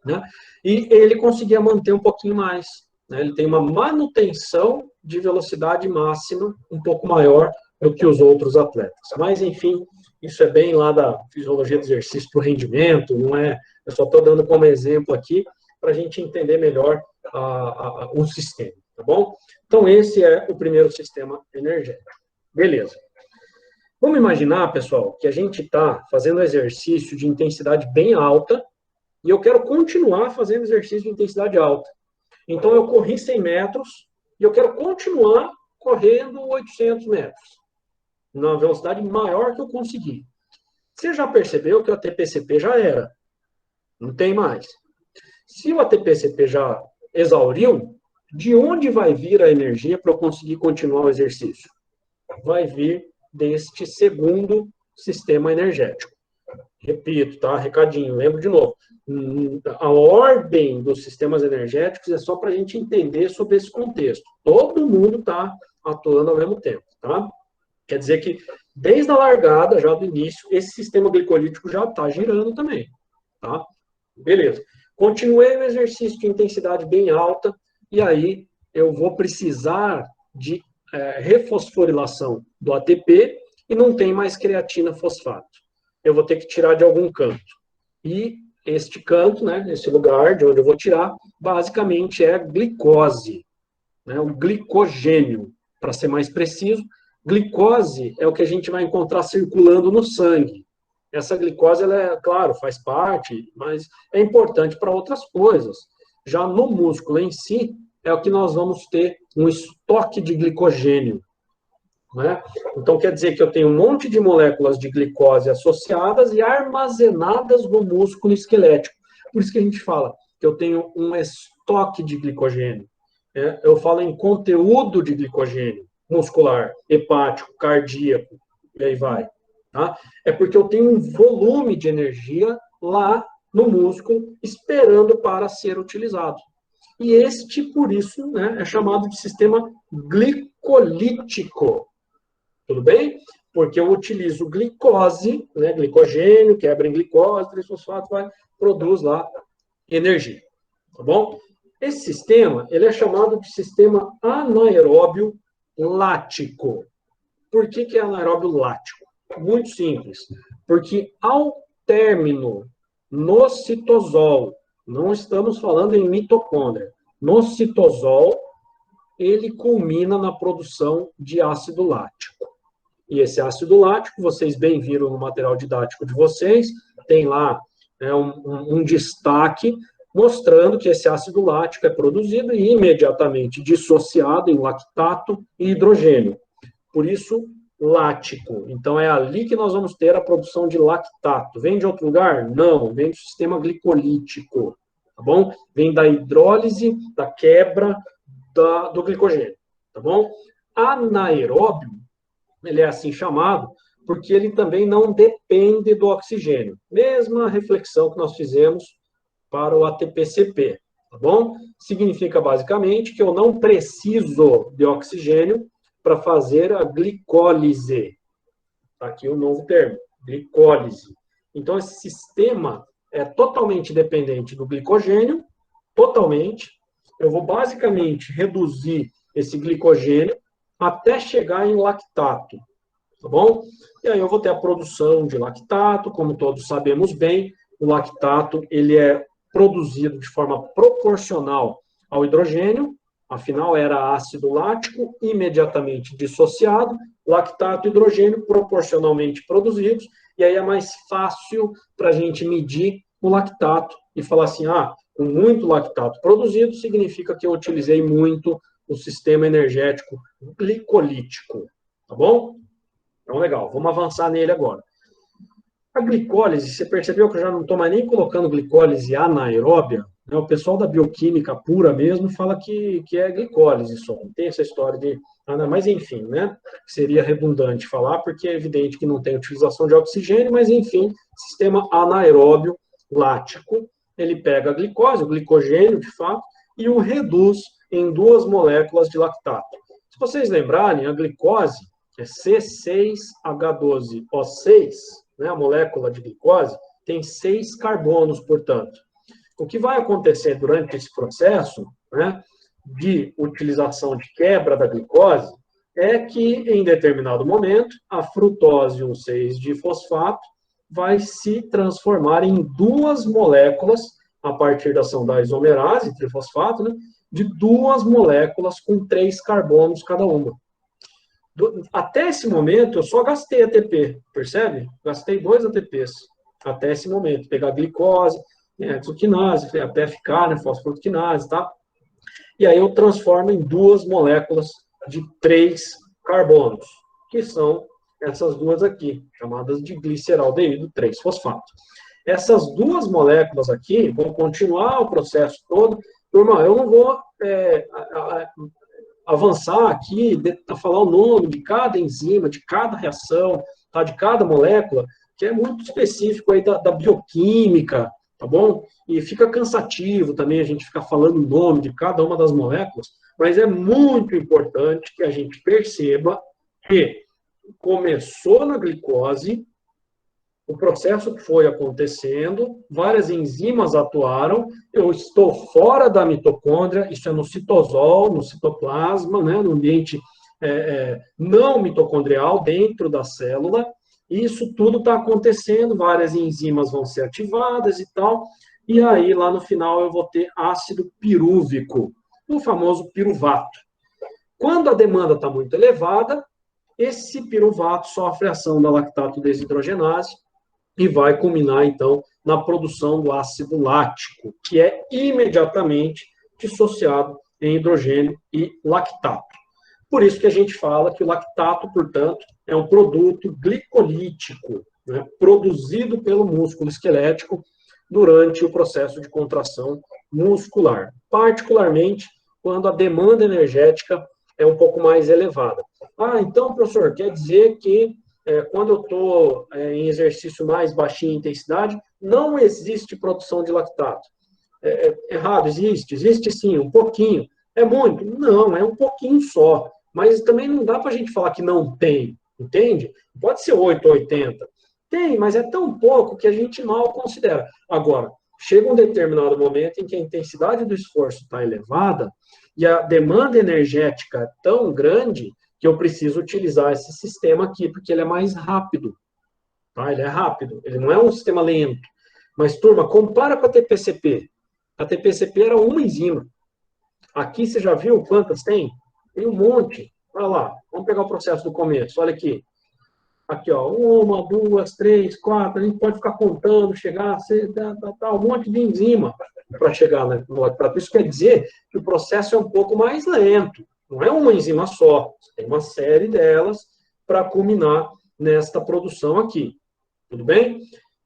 né? E ele conseguia manter um pouquinho mais. Né? Ele tem uma manutenção de velocidade máxima um pouco maior do que os outros atletas. Mas, enfim, isso é bem lá da fisiologia do exercício para o rendimento, não é? Eu só estou dando como exemplo aqui para a gente entender melhor o sistema, tá bom? Então, esse é o primeiro sistema energético. Beleza. Vamos imaginar, pessoal, que a gente está fazendo exercício de intensidade bem alta e eu quero continuar fazendo exercício de intensidade alta. Então, eu corri 100 metros e eu quero continuar correndo 800 metros, na velocidade maior que eu conseguir. Você já percebeu que o ATP-CP já era? Não tem mais. Se o ATP-CP já exauriu, de onde vai vir a energia para eu conseguir continuar o exercício? Vai vir deste segundo sistema energético. Repito, tá? Recadinho, lembro de novo. A ordem dos sistemas energéticos é só para a gente entender sobre esse contexto. Todo mundo está atuando ao mesmo tempo, tá? Quer dizer que, desde a largada, já do início, esse sistema glicolítico já está girando também, tá? Beleza. Continuei o exercício de intensidade bem alta, e aí eu vou precisar de refosforilação do ATP e não tem mais creatina fosfato. Eu vou ter que tirar de algum canto. E este canto, né, esse lugar de onde eu vou tirar, basicamente é glicose, né, o glicogênio, para ser mais preciso. Glicose é o que a gente vai encontrar circulando no sangue. Essa glicose, ela é, claro, faz parte, mas é importante para outras coisas. Já no músculo em si, é o que nós vamos ter um estoque de glicogênio. né? Então, quer dizer que eu tenho um monte de moléculas de glicose associadas e armazenadas no músculo esquelético. Por isso que a gente fala que eu tenho um estoque de glicogênio. Né? Eu falo em conteúdo de glicogênio muscular, hepático, cardíaco, e aí vai. Tá? É porque eu tenho um volume de energia lá no músculo esperando para ser utilizado. E este, por isso, né, é chamado de sistema glicolítico. Tudo bem? Porque eu utilizo glicose, né, glicogênio, quebra em glicose, 3-fosfato, produz lá energia. Tá bom? Esse sistema, ele é chamado de sistema anaeróbio lático. Por que é anaeróbio lático? Muito simples. Porque ao término no citosol, não estamos falando em mitocôndria, no citosol, ele culmina na produção de ácido lático. E esse ácido lático, vocês bem viram no material didático de vocês, tem lá um destaque mostrando que esse ácido lático é produzido e imediatamente dissociado em lactato e hidrogênio. Por isso, lático. Então, é ali que nós vamos ter a produção de lactato. Vem de outro lugar? Não, vem do sistema glicolítico, tá bom? Vem da hidrólise, da quebra do glicogênio, tá bom? Anaeróbio, ele é assim chamado porque ele também não depende do oxigênio. Mesma reflexão que nós fizemos para o ATP-CP, tá bom? Significa basicamente que eu não preciso de oxigênio para fazer a glicólise. Tá aqui o novo termo, glicólise. Então, esse sistema é totalmente dependente do glicogênio, totalmente. Eu vou basicamente reduzir esse glicogênio até chegar em lactato, tá bom? E aí eu vou ter a produção de lactato, como todos sabemos bem, o lactato ele é produzido de forma proporcional ao hidrogênio, afinal era ácido lático imediatamente dissociado, lactato e hidrogênio proporcionalmente produzidos, e aí é mais fácil para a gente medir o lactato e falar assim, com muito lactato produzido, significa que eu utilizei muito o sistema energético glicolítico, tá bom? Então, legal, vamos avançar nele agora. A glicólise, você percebeu que eu já não estou mais nem colocando glicólise anaeróbia? Né? O pessoal da bioquímica pura mesmo fala que é glicólise só. Não tem essa história de... Mas, enfim, né? Seria redundante falar, porque é evidente que não tem utilização de oxigênio, mas, enfim, sistema anaeróbio lático, ele pega a glicose, o glicogênio, de fato, e o reduz em 2 moléculas de lactato. Se vocês lembrarem, a glicose é C6H12O6, né, a molécula de glicose, tem 6 carbonos, portanto. O que vai acontecer durante esse processo, né, de utilização de quebra da glicose é que, em determinado momento, a frutose 1,6-difosfato vai se transformar em 2 moléculas, a partir da ação da isomerase, trifosfato, né, de 2 moléculas com 3 carbonos cada uma. Até esse momento, eu só gastei ATP, percebe? Gastei 2 ATPs até esse momento. Pegar glicose, hexoquinase, a PFK, né, fosforoquinase, tá? E aí eu transformo em 2 moléculas de 3 carbonos, que são essas 2 aqui, chamadas de gliceraldeído 3-fosfato. Essas 2 moléculas aqui vão continuar o processo todo. Turma, eu não vou avançar aqui, falar o nome de cada enzima, de cada reação, tá? De cada molécula, que é muito específico aí da bioquímica, tá bom? E fica cansativo também a gente ficar falando o nome de cada uma das moléculas, mas é muito importante que a gente perceba que começou na glicose, o processo que foi acontecendo, várias enzimas atuaram, eu estou fora da mitocôndria, isso é no citosol, no citoplasma, né, no ambiente não mitocondrial, dentro da célula, isso tudo está acontecendo, várias enzimas vão ser ativadas e tal, e aí lá no final eu vou ter ácido pirúvico, o famoso piruvato. Quando a demanda está muito elevada, esse piruvato sofre a ação da lactato desidrogenase, e vai culminar, então, na produção do ácido lático, que é imediatamente dissociado em hidrogênio e lactato. Por isso que a gente fala que o lactato, portanto, é um produto glicolítico, né, produzido pelo músculo esquelético durante o processo de contração muscular, particularmente quando a demanda energética é um pouco mais elevada. Ah, então, professor, quer dizer que quando eu estou em exercício mais baixinha intensidade, não existe produção de lactato. Errado, existe sim, um pouquinho. É muito? Não, é um pouquinho só. Mas também não dá para a gente falar que não tem, entende? Pode ser 8 ou 80. Tem, mas é tão pouco que a gente mal considera. Agora, chega um determinado momento em que a intensidade do esforço está elevada e a demanda energética é tão grande que eu preciso utilizar esse sistema aqui, porque ele é mais rápido. Tá? Ele é rápido, ele não é um sistema lento. Mas, turma, compara com a TPCP. A TPCP era uma enzima. Aqui você já viu quantas tem? Tem um monte. Olha lá, vamos pegar o processo do começo. Olha aqui. Aqui, ó, 1, 2, 3, 4. A gente pode ficar contando, chegar, um monte de enzima para chegar no lactato. Isso quer dizer que o processo é um pouco mais lento. Não é uma enzima só. Tem uma série delas para culminar nesta produção aqui. Tudo bem?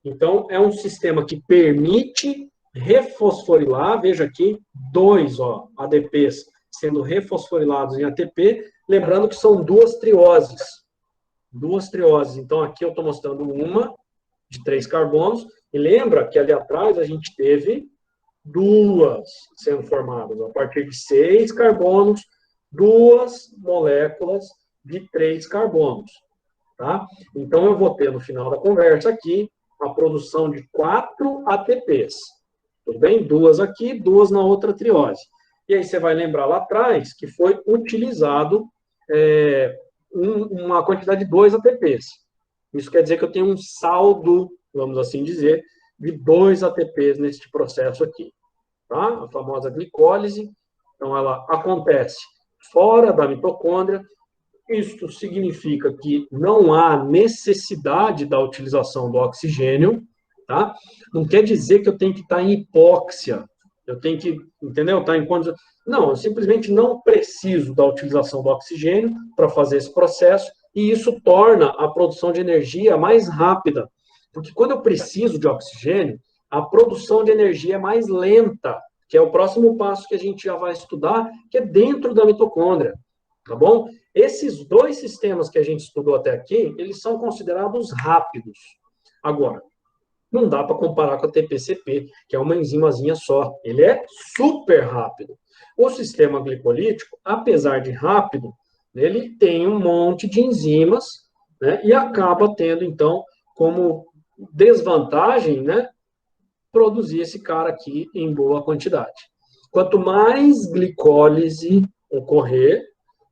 Então, é um sistema que permite refosforilar, veja aqui, 2 ADPs sendo refosforilados em ATP, lembrando que são duas trioses. Duas trioses. Então, aqui eu estou mostrando uma de 3 carbonos, e lembra que ali atrás a gente teve duas sendo formadas. A partir de 6 carbonos, 2 moléculas de 3 carbonos. Tá? Então, eu vou ter no final da conversa aqui a produção de 4 ATPs. Tudo bem? 2 aqui, 2 na outra triose. E aí você vai lembrar lá atrás que foi utilizado uma quantidade de 2 ATPs. Isso quer dizer que eu tenho um saldo, vamos assim dizer, de 2 ATPs neste processo aqui. Tá? A famosa glicólise. Então, ela acontece fora da mitocôndria. Isto significa que não há necessidade da utilização do oxigênio, tá? Não quer dizer que eu tenho que estar em hipóxia, eu tenho que, entendeu? Tá em condição... Não, eu simplesmente não preciso da utilização do oxigênio para fazer esse processo, e isso torna a produção de energia mais rápida, porque quando eu preciso de oxigênio, a produção de energia é mais lenta, que é o próximo passo que a gente já vai estudar, que é dentro da mitocôndria, tá bom? Esses dois sistemas que a gente estudou até aqui, eles são considerados rápidos. Agora, não dá para comparar com a TPCP, que é uma enzimazinha só. Ele é super rápido. O sistema glicolítico, apesar de rápido, ele tem um monte de enzimas, né, e acaba tendo, então, como desvantagem, né, produzir esse cara aqui em boa quantidade. Quanto mais glicólise ocorrer,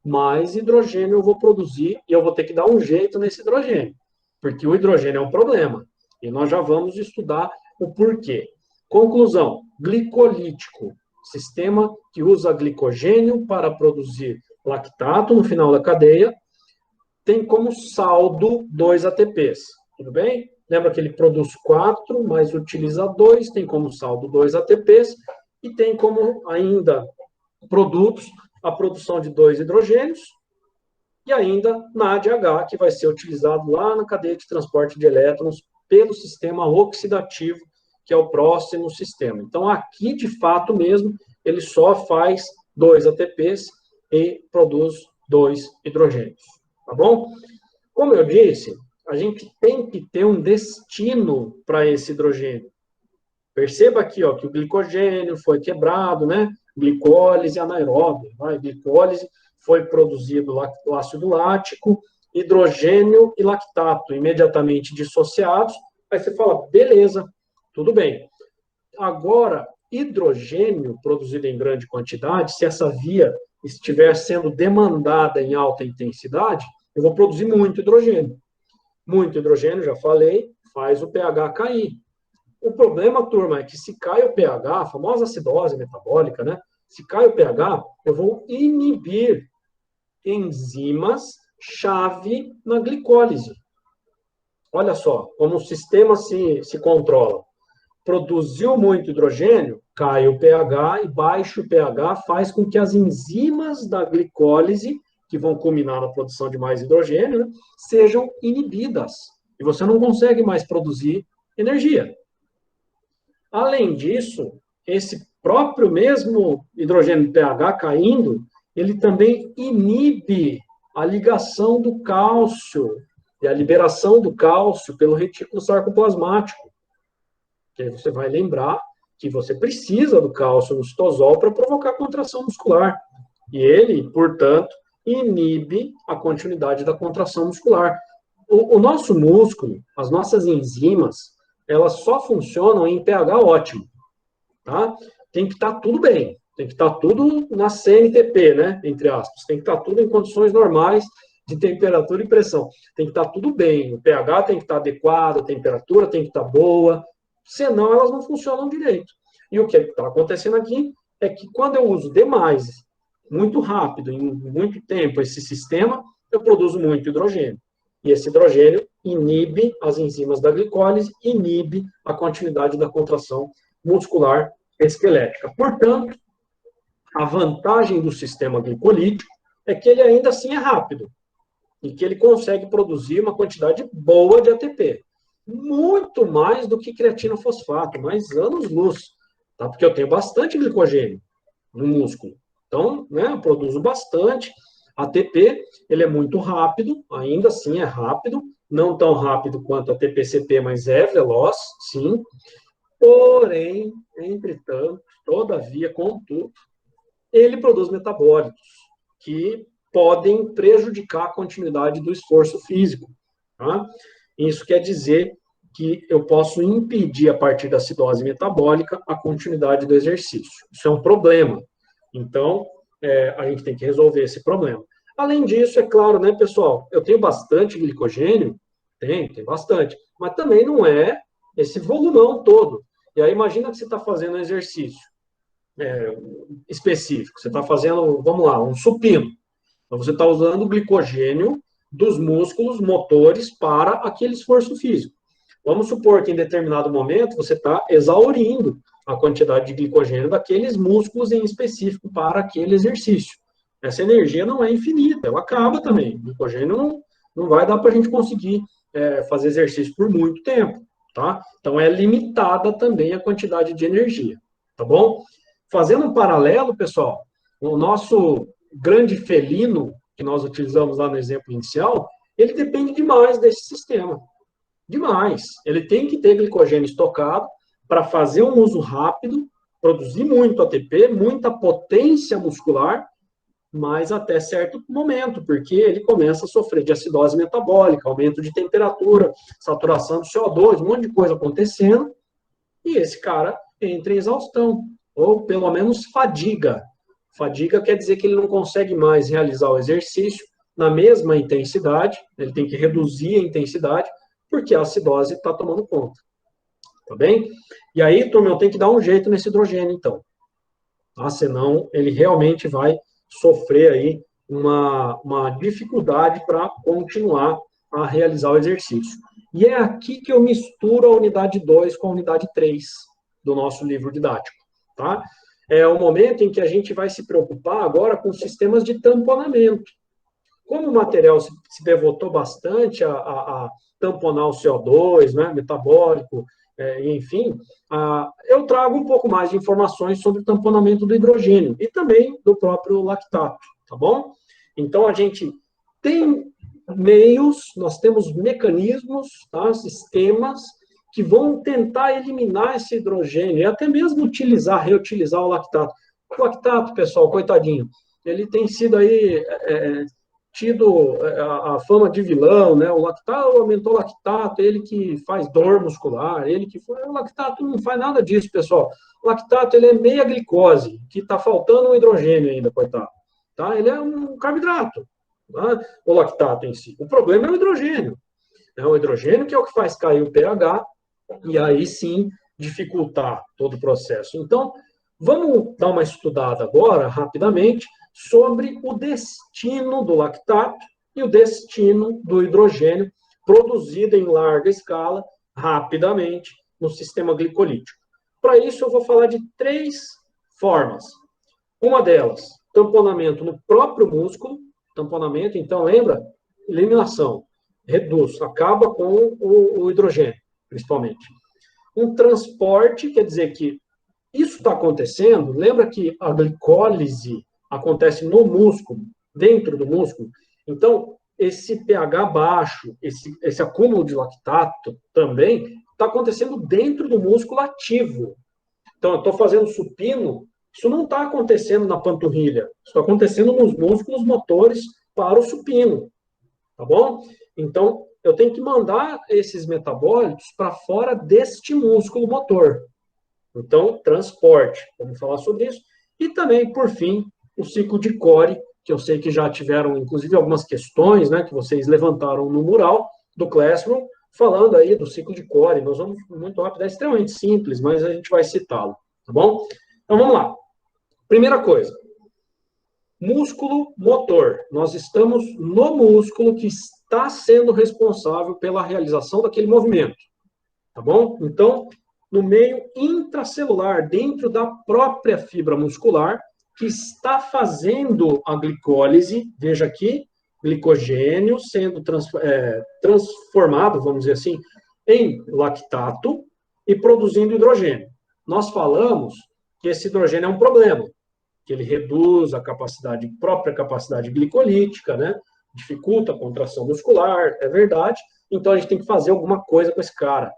mais hidrogênio eu vou produzir e eu vou ter que dar um jeito nesse hidrogênio, porque o hidrogênio é um problema. E nós já vamos estudar o porquê. Conclusão, glicolítico, sistema que usa glicogênio para produzir lactato no final da cadeia, tem como saldo 2 ATPs, tudo bem? Lembra que ele produz 4, mas utiliza 2, tem como saldo 2 ATPs, e tem como ainda produtos a produção de 2 hidrogênios, e ainda NADH, que vai ser utilizado lá na cadeia de transporte de elétrons pelo sistema oxidativo, que é o próximo sistema. Então, aqui, de fato mesmo, ele só faz 2 ATPs e produz 2 hidrogênios. Tá bom? Como eu disse, a gente tem que ter um destino para esse hidrogênio. Perceba aqui, ó, que o glicogênio foi quebrado, né? Glicólise anaeróbia, vai? Glicólise foi produzido o ácido lático, hidrogênio e lactato imediatamente dissociados. Aí você fala, beleza, tudo bem. Agora, hidrogênio produzido em grande quantidade, se essa via estiver sendo demandada em alta intensidade, eu vou produzir muito hidrogênio. Muito hidrogênio, já falei, faz o pH cair. O problema, turma, é que se cai o pH, a famosa acidose metabólica, né? Se cai o pH, eu vou inibir enzimas-chave na glicólise. Olha só, como o sistema se controla. Produziu muito hidrogênio, cai o pH, e baixo o pH faz com que as enzimas da glicólise que vão culminar na produção de mais hidrogênio, né, sejam inibidas. E você não consegue mais produzir energia. Além disso, esse próprio mesmo hidrogênio pH caindo, ele também inibe a ligação do cálcio e a liberação do cálcio pelo retículo sarcoplasmático. Que aí você vai lembrar que você precisa do cálcio no citosol para provocar contração muscular. E ele, portanto, inibe a continuidade da contração muscular. O nosso músculo, as nossas enzimas, elas só funcionam em pH ótimo, tá? Tem que estar tudo bem, tem que estar tudo na CNTP, né, entre aspas, tem que estar tudo em condições normais de temperatura e pressão, tem que estar tudo bem, o pH tem que estar adequado, a temperatura tem que estar boa, senão elas não funcionam direito. E o que está acontecendo aqui é que quando eu uso demais, muito rápido, em muito tempo, esse sistema, eu produzo muito hidrogênio. E esse hidrogênio inibe as enzimas da glicólise, inibe a continuidade da contração muscular esquelética. Portanto, a vantagem do sistema glicolítico é que ele ainda assim é rápido e que ele consegue produzir uma quantidade boa de ATP. Muito mais do que creatina fosfato, mais anos-luz, tá? Porque eu tenho bastante glicogênio no músculo. Então, né, eu produzo bastante. ATP, ele é muito rápido, ainda assim é rápido, não tão rápido quanto a ATP-CP, mas é veloz, sim. Porém, entretanto, todavia, contudo, ele produz metabólitos que podem prejudicar a continuidade do esforço físico. Tá? Isso quer dizer que eu posso impedir, a partir da acidose metabólica, a continuidade do exercício. Isso é um problema. Então, a gente tem que resolver esse problema. Além disso, é claro, né, pessoal, eu tenho bastante glicogênio, tem bastante, mas também não é esse volumão todo. E aí, imagina que você está fazendo um exercício específico, você está fazendo, vamos lá, um supino. Então, você está usando o glicogênio dos músculos motores para aquele esforço físico. Vamos supor que em determinado momento você está exaurindo a quantidade de glicogênio daqueles músculos em específico para aquele exercício. Essa energia não é infinita, ela acaba também. O glicogênio não vai dar para a gente conseguir fazer exercício por muito tempo, tá? Então é limitada também a quantidade de energia, tá bom? Fazendo um paralelo, pessoal, o nosso grande felino, que nós utilizamos lá no exemplo inicial, ele depende demais desse sistema. Demais. Ele tem que ter glicogênio estocado para fazer um uso rápido, produzir muito ATP, muita potência muscular, mas até certo momento, porque ele começa a sofrer de acidose metabólica, aumento de temperatura, saturação de CO2, um monte de coisa acontecendo, e esse cara entra em exaustão, ou pelo menos fadiga. Fadiga quer dizer que ele não consegue mais realizar o exercício na mesma intensidade, ele tem que reduzir a intensidade, porque a acidose está tomando conta. Tá bem? E aí, turma, eu tenho que dar um jeito nesse hidrogênio, então. Tá? Senão, ele realmente vai sofrer aí uma dificuldade para continuar a realizar o exercício. E é aqui que eu misturo a unidade 2 com a unidade 3 do nosso livro didático. Tá? É o momento em que a gente vai se preocupar agora com sistemas de tamponamento. Como o material se devotou bastante a tamponar o CO2, né, metabólico, enfim, eu trago um pouco mais de informações sobre o tamponamento do hidrogênio e também do próprio lactato, tá bom? Então, a gente tem meios, nós temos mecanismos, tá, sistemas que vão tentar eliminar esse hidrogênio e até mesmo reutilizar o lactato. O lactato, pessoal, coitadinho, ele tem sido aí tido a fama de vilão, né? O lactato aumentou o lactato, ele que faz dor muscular, ele que foi. O lactato não faz nada disso, pessoal. O lactato ele é meia glicose, que está faltando um hidrogênio ainda, coitado. Tá? Ele é um carboidrato, tá? O lactato em si. O problema é o hidrogênio. O hidrogênio que é o que faz cair o pH e aí sim dificultar todo o processo. Então, vamos dar uma estudada agora, rapidamente, sobre o destino do lactato e o destino do hidrogênio produzido em larga escala, rapidamente, no sistema glicolítico. Para isso, eu vou falar de 3 formas. Uma delas, tamponamento no próprio músculo, Tamponamento, então, lembra? Eliminação. Reduz, acaba com o hidrogênio, principalmente. Um transporte, quer dizer que isso está acontecendo, lembra que a glicólise acontece no músculo, dentro do músculo? Então, esse pH baixo, esse acúmulo de lactato também está acontecendo dentro do músculo ativo. Então, eu estou fazendo supino, isso não está acontecendo na panturrilha, isso está acontecendo nos músculos motores para o supino, tá bom? Então, eu tenho que mandar esses metabólitos para fora deste músculo motor. Então, transporte, vamos falar sobre isso. E também, por fim, o ciclo de Cori, que eu sei que já tiveram, inclusive, algumas questões, né, que vocês levantaram no mural do Classroom, falando aí do ciclo de Cori. Nós vamos muito rápido, é extremamente simples, mas a gente vai citá-lo, tá bom? Então, vamos lá. Primeira coisa, músculo motor. Nós estamos no músculo que está sendo responsável pela realização daquele movimento, tá bom? Então, no meio intracelular, dentro da própria fibra muscular, que está fazendo a glicólise, veja aqui, glicogênio sendo transformado, vamos dizer assim, em lactato e produzindo hidrogênio. Nós falamos que esse hidrogênio é um problema, que ele reduz a própria capacidade glicolítica, né? Dificulta a contração muscular, é verdade. Então, a gente tem que fazer alguma coisa com esse cara.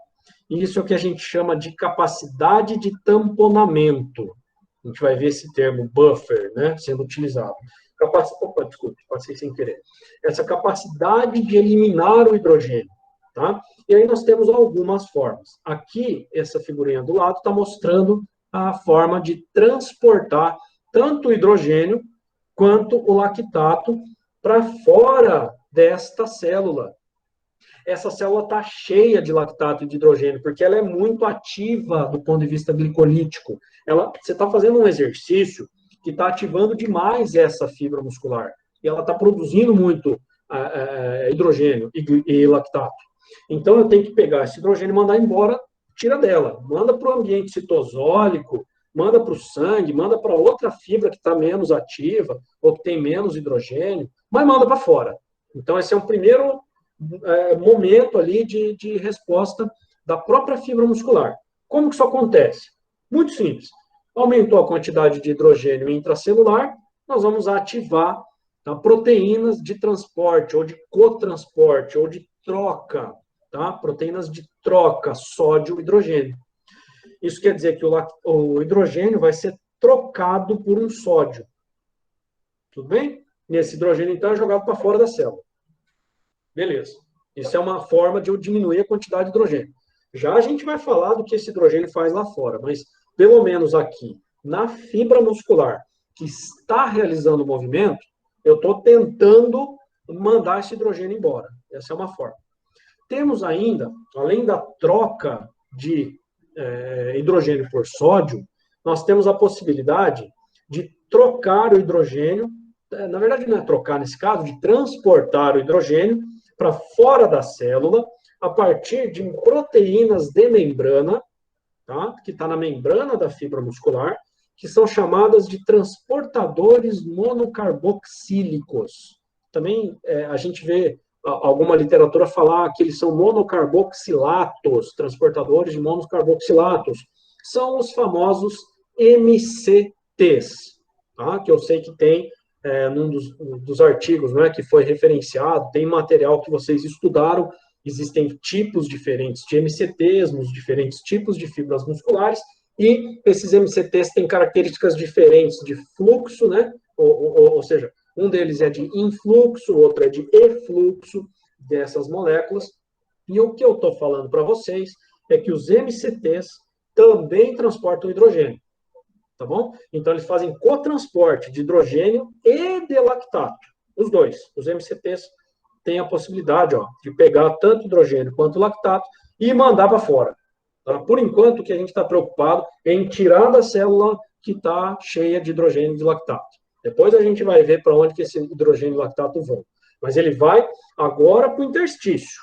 Isso é o que a gente chama de capacidade de tamponamento. A gente vai ver esse termo buffer, né, sendo utilizado. Opa, desculpe, passei sem querer. Essa capacidade de eliminar o hidrogênio. Tá? E aí nós temos algumas formas. Aqui, essa figurinha do lado está mostrando a forma de transportar tanto o hidrogênio quanto o lactato para fora desta célula. Essa célula está cheia de lactato e de hidrogênio, porque ela é muito ativa do ponto de vista glicolítico. Você está fazendo um exercício que está ativando demais essa fibra muscular. E ela está produzindo muito hidrogênio e lactato. Então, eu tenho que pegar esse hidrogênio e mandar embora, tira dela. Manda para o ambiente citosólico, manda para o sangue, manda para outra fibra que está menos ativa, ou que tem menos hidrogênio, mas manda para fora. Então, esse é um primeiro momento ali de resposta da própria fibra muscular. Como que isso acontece? Muito simples. Aumentou a quantidade de hidrogênio intracelular, nós vamos ativar proteínas de transporte, ou de cotransporte, ou de troca, tá? Proteínas de troca, sódio-hidrogênio. Isso quer dizer que o hidrogênio vai ser trocado por um sódio. Tudo bem? Nesse hidrogênio, então, é jogado para fora da célula. Beleza. Isso é uma forma de eu diminuir a quantidade de hidrogênio. Já a gente vai falar do que esse hidrogênio faz lá fora, mas pelo menos aqui, na fibra muscular que está realizando o movimento, eu estou tentando mandar esse hidrogênio embora. Essa é uma forma. Temos ainda, além da troca de hidrogênio por sódio, nós temos a possibilidade de trocar o hidrogênio, na verdade não é trocar nesse caso, de transportar o hidrogênio para fora da célula, a partir de proteínas de membrana, tá? Que está na membrana da fibra muscular, que são chamadas de transportadores monocarboxílicos. Também a gente vê alguma literatura falar que eles são monocarboxilatos, transportadores de monocarboxilatos. São os famosos MCTs, tá? Que eu sei que tem num dos artigos, né, que foi referenciado, tem material que vocês estudaram, existem tipos diferentes de MCTs, nos diferentes tipos de fibras musculares, e esses MCTs têm características diferentes de fluxo, né, ou seja, um deles é de influxo, o outro é de efluxo dessas moléculas, e o que eu estou falando para vocês é que os MCTs também transportam hidrogênio. Tá bom? Então, eles fazem cotransporte de hidrogênio e de lactato. Os dois. Os MCTs têm a possibilidade de pegar tanto hidrogênio quanto lactato e mandar para fora. Tá? Por enquanto, o que a gente está preocupado é em tirar da célula que está cheia de hidrogênio e de lactato. Depois a gente vai ver para onde que esse hidrogênio e lactato vão. Mas ele vai agora para o interstício.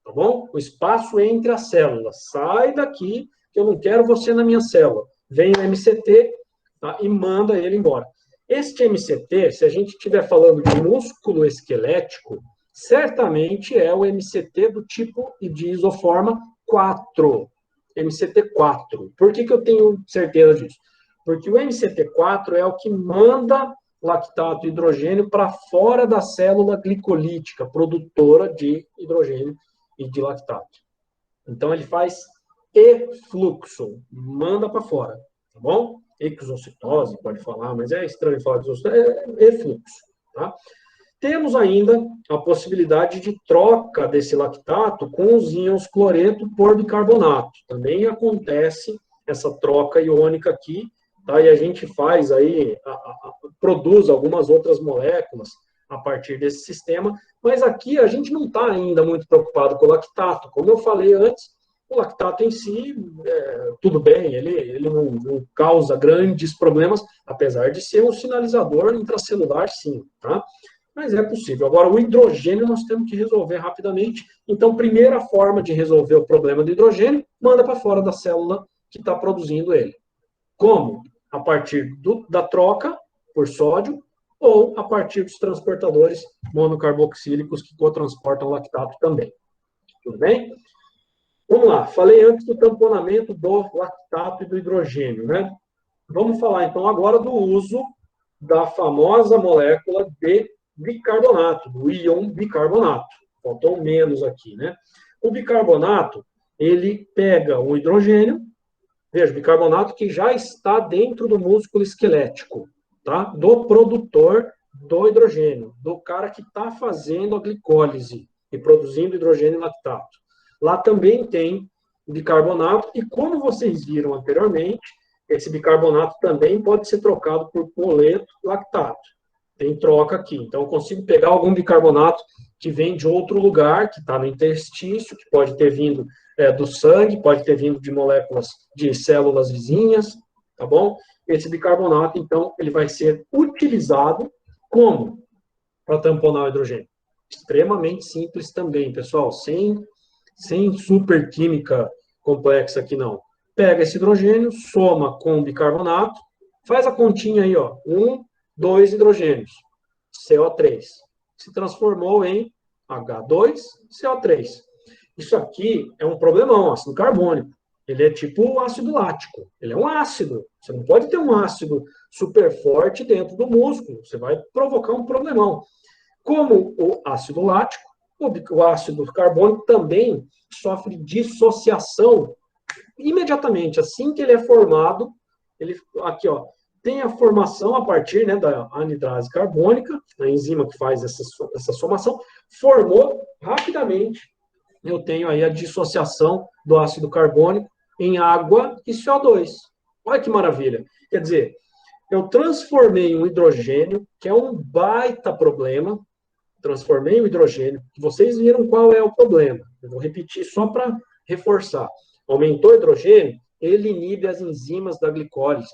Tá bom? O espaço entre as células. Sai daqui, que eu não quero você na minha célula. Vem o MCT, tá, e manda ele embora. Este MCT, se a gente estiver falando de músculo esquelético, certamente é o MCT do tipo e de isoforma 4, MCT4. Por que eu tenho certeza disso? Porque o MCT4 é o que manda lactato e hidrogênio para fora da célula glicolítica, produtora de hidrogênio e de lactato. Então, ele faz efluxo, manda para fora, tá bom? Exocitose, pode falar, mas é estranho falar de exocitose, é efluxo, tá? Temos ainda a possibilidade de troca desse lactato com os íons cloreto por bicarbonato. Também acontece essa troca iônica aqui, tá? E a gente faz aí, produz algumas outras moléculas a partir desse sistema, mas aqui a gente não está ainda muito preocupado com o lactato. Como eu falei antes, o lactato em si, tudo bem, ele não causa grandes problemas, apesar de ser um sinalizador intracelular, sim, tá? Mas é possível. Agora, o hidrogênio nós temos que resolver rapidamente. Então, primeira forma de resolver o problema do hidrogênio, manda para fora da célula que está produzindo ele. Como? A partir da troca por sódio ou a partir dos transportadores monocarboxílicos que cotransportam lactato também. Tudo bem? Vamos lá. Falei antes do tamponamento do lactato e do hidrogênio, né? Vamos falar, então, agora do uso da famosa molécula de bicarbonato, do íon bicarbonato. Faltou menos aqui, né? O bicarbonato, ele pega o hidrogênio, veja, bicarbonato que já está dentro do músculo esquelético, tá? Do produtor do hidrogênio, do cara que está fazendo a glicólise e produzindo hidrogênio e lactato. Lá também tem bicarbonato, e como vocês viram anteriormente, esse bicarbonato também pode ser trocado por poleto lactato. Tem troca aqui. Então, eu consigo pegar algum bicarbonato que vem de outro lugar, que está no interstício, que pode ter vindo do sangue, pode ter vindo de moléculas de células vizinhas, tá bom? Esse bicarbonato, então, ele vai ser utilizado como? Para tamponar o hidrogênio. Extremamente simples também, pessoal, sem super química complexa aqui, não. Pega esse hidrogênio, soma com bicarbonato, faz a continha aí, ó, 2 hidrogênios, CO3. Se transformou em H2CO3. Isso aqui é um problemão, ácido carbônico. Ele é tipo o ácido lático. Ele é um ácido. Você não pode ter um ácido super forte dentro do músculo. Você vai provocar um problemão. Como o ácido lático, o ácido carbônico também sofre dissociação imediatamente. Assim que ele é formado, ele, aqui, ó, tem a formação a partir, né, da anidrase carbônica, a enzima que faz essa somação, formou rapidamente, eu tenho aí a dissociação do ácido carbônico em água e CO2. Olha que maravilha. Quer dizer, eu transformei um hidrogênio, que é um baita problema, transformei o hidrogênio, vocês viram qual é o problema. Eu vou repetir só para reforçar. Aumentou o hidrogênio, ele inibe as enzimas da glicólise.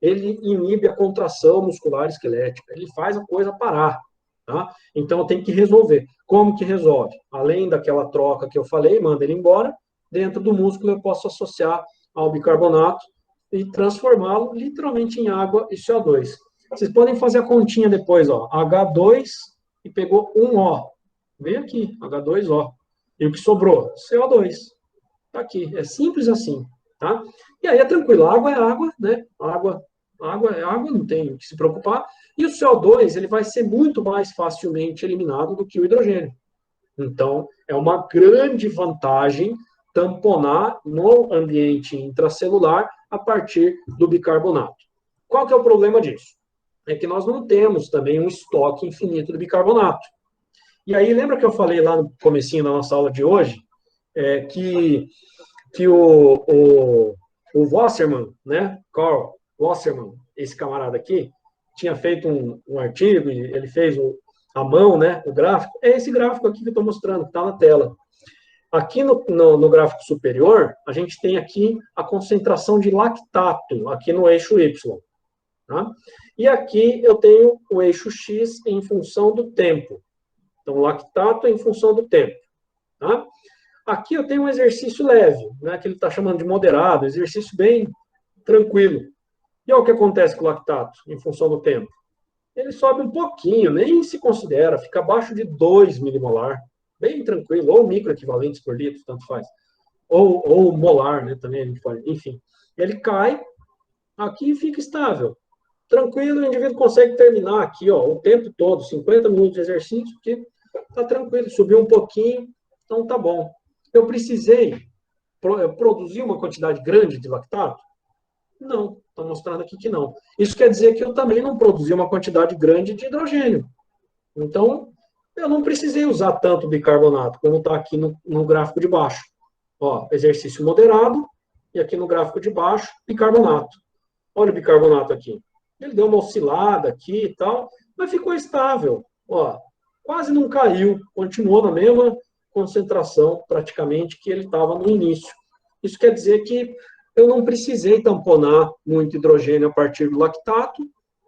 Ele inibe a contração muscular esquelética. Ele faz a coisa parar. Tá? Então, tem que resolver. Como que resolve? Além daquela troca que eu falei, manda ele embora, dentro do músculo eu posso associar ao bicarbonato e transformá-lo literalmente em água e CO2. Vocês podem fazer a continha depois, ó, H2 e pegou um O. Vem aqui, H2O. E o que sobrou? CO2. Tá aqui. É simples assim, tá? E aí é tranquilo. Água é água, né? Água é água, não tem que se preocupar. E o CO2, ele vai ser muito mais facilmente eliminado do que o hidrogênio. Então, é uma grande vantagem tamponar no ambiente intracelular a partir do bicarbonato. Qual que é o problema disso? É que nós não temos também um estoque infinito de bicarbonato. E aí, lembra que eu falei lá no comecinho da nossa aula de hoje, que o Wasserman, né, Carl Wasserman, esse camarada aqui, tinha feito um artigo, e ele fez a mão, né, o gráfico, é esse gráfico aqui que eu estou mostrando, que está na tela. Aqui no gráfico superior, a gente tem aqui a concentração de lactato, aqui no eixo Y. Tá? E aqui eu tenho o eixo X em função do tempo. Então, o lactato é em função do tempo. Tá? Aqui eu tenho um exercício leve, né, que ele está chamando de moderado, exercício bem tranquilo. E olha o que acontece com o lactato em função do tempo. ele sobe um pouquinho, nem se considera, fica abaixo de 2 milimolar, bem tranquilo, ou microequivalentes por litro, tanto faz. Ou molar, né, também a gente pode, enfim. Ele cai aqui e fica estável. Tranquilo, o indivíduo consegue terminar aqui, ó, o tempo todo, 50 minutos de exercício, que tá tranquilo, subiu um pouquinho, então tá bom. Eu precisei produzir uma quantidade grande de lactato? Não, está mostrando aqui que não. Isso quer dizer que eu também não produzi uma quantidade grande de hidrogênio. Então, eu não precisei usar tanto bicarbonato, como está aqui no gráfico de baixo. Ó, exercício moderado, e aqui no gráfico de baixo, bicarbonato. Olha o bicarbonato aqui. Ele deu uma oscilada aqui e tal, mas ficou estável. Ó, quase não caiu, continuou na mesma concentração, praticamente, que ele estava no início. Isso quer dizer que eu não precisei tamponar muito hidrogênio a partir do lactato,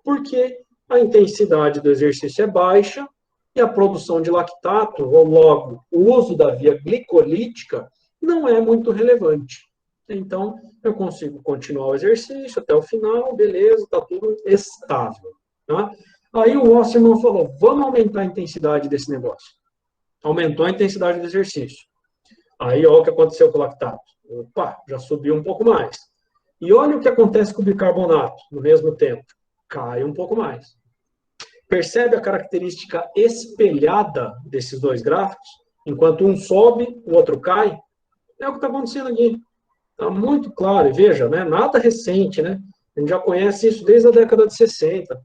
porque a intensidade do exercício é baixa e a produção de lactato, ou logo, o uso da via glicolítica, não é muito relevante. Então, eu consigo continuar o exercício até o final, beleza, está tudo estável. Tá? Aí o Wasserman falou, vamos aumentar a intensidade desse negócio. Aumentou a intensidade do exercício. Aí, olha o que aconteceu com o lactato. Opa, já subiu um pouco mais. E olha o que acontece com o bicarbonato no mesmo tempo. Cai um pouco mais. Percebe a característica espelhada desses dois gráficos? Enquanto um sobe, o outro cai. É o que está acontecendo aqui. Está muito claro. E veja, né, nada recente. Né? A gente já conhece isso desde a década de 60.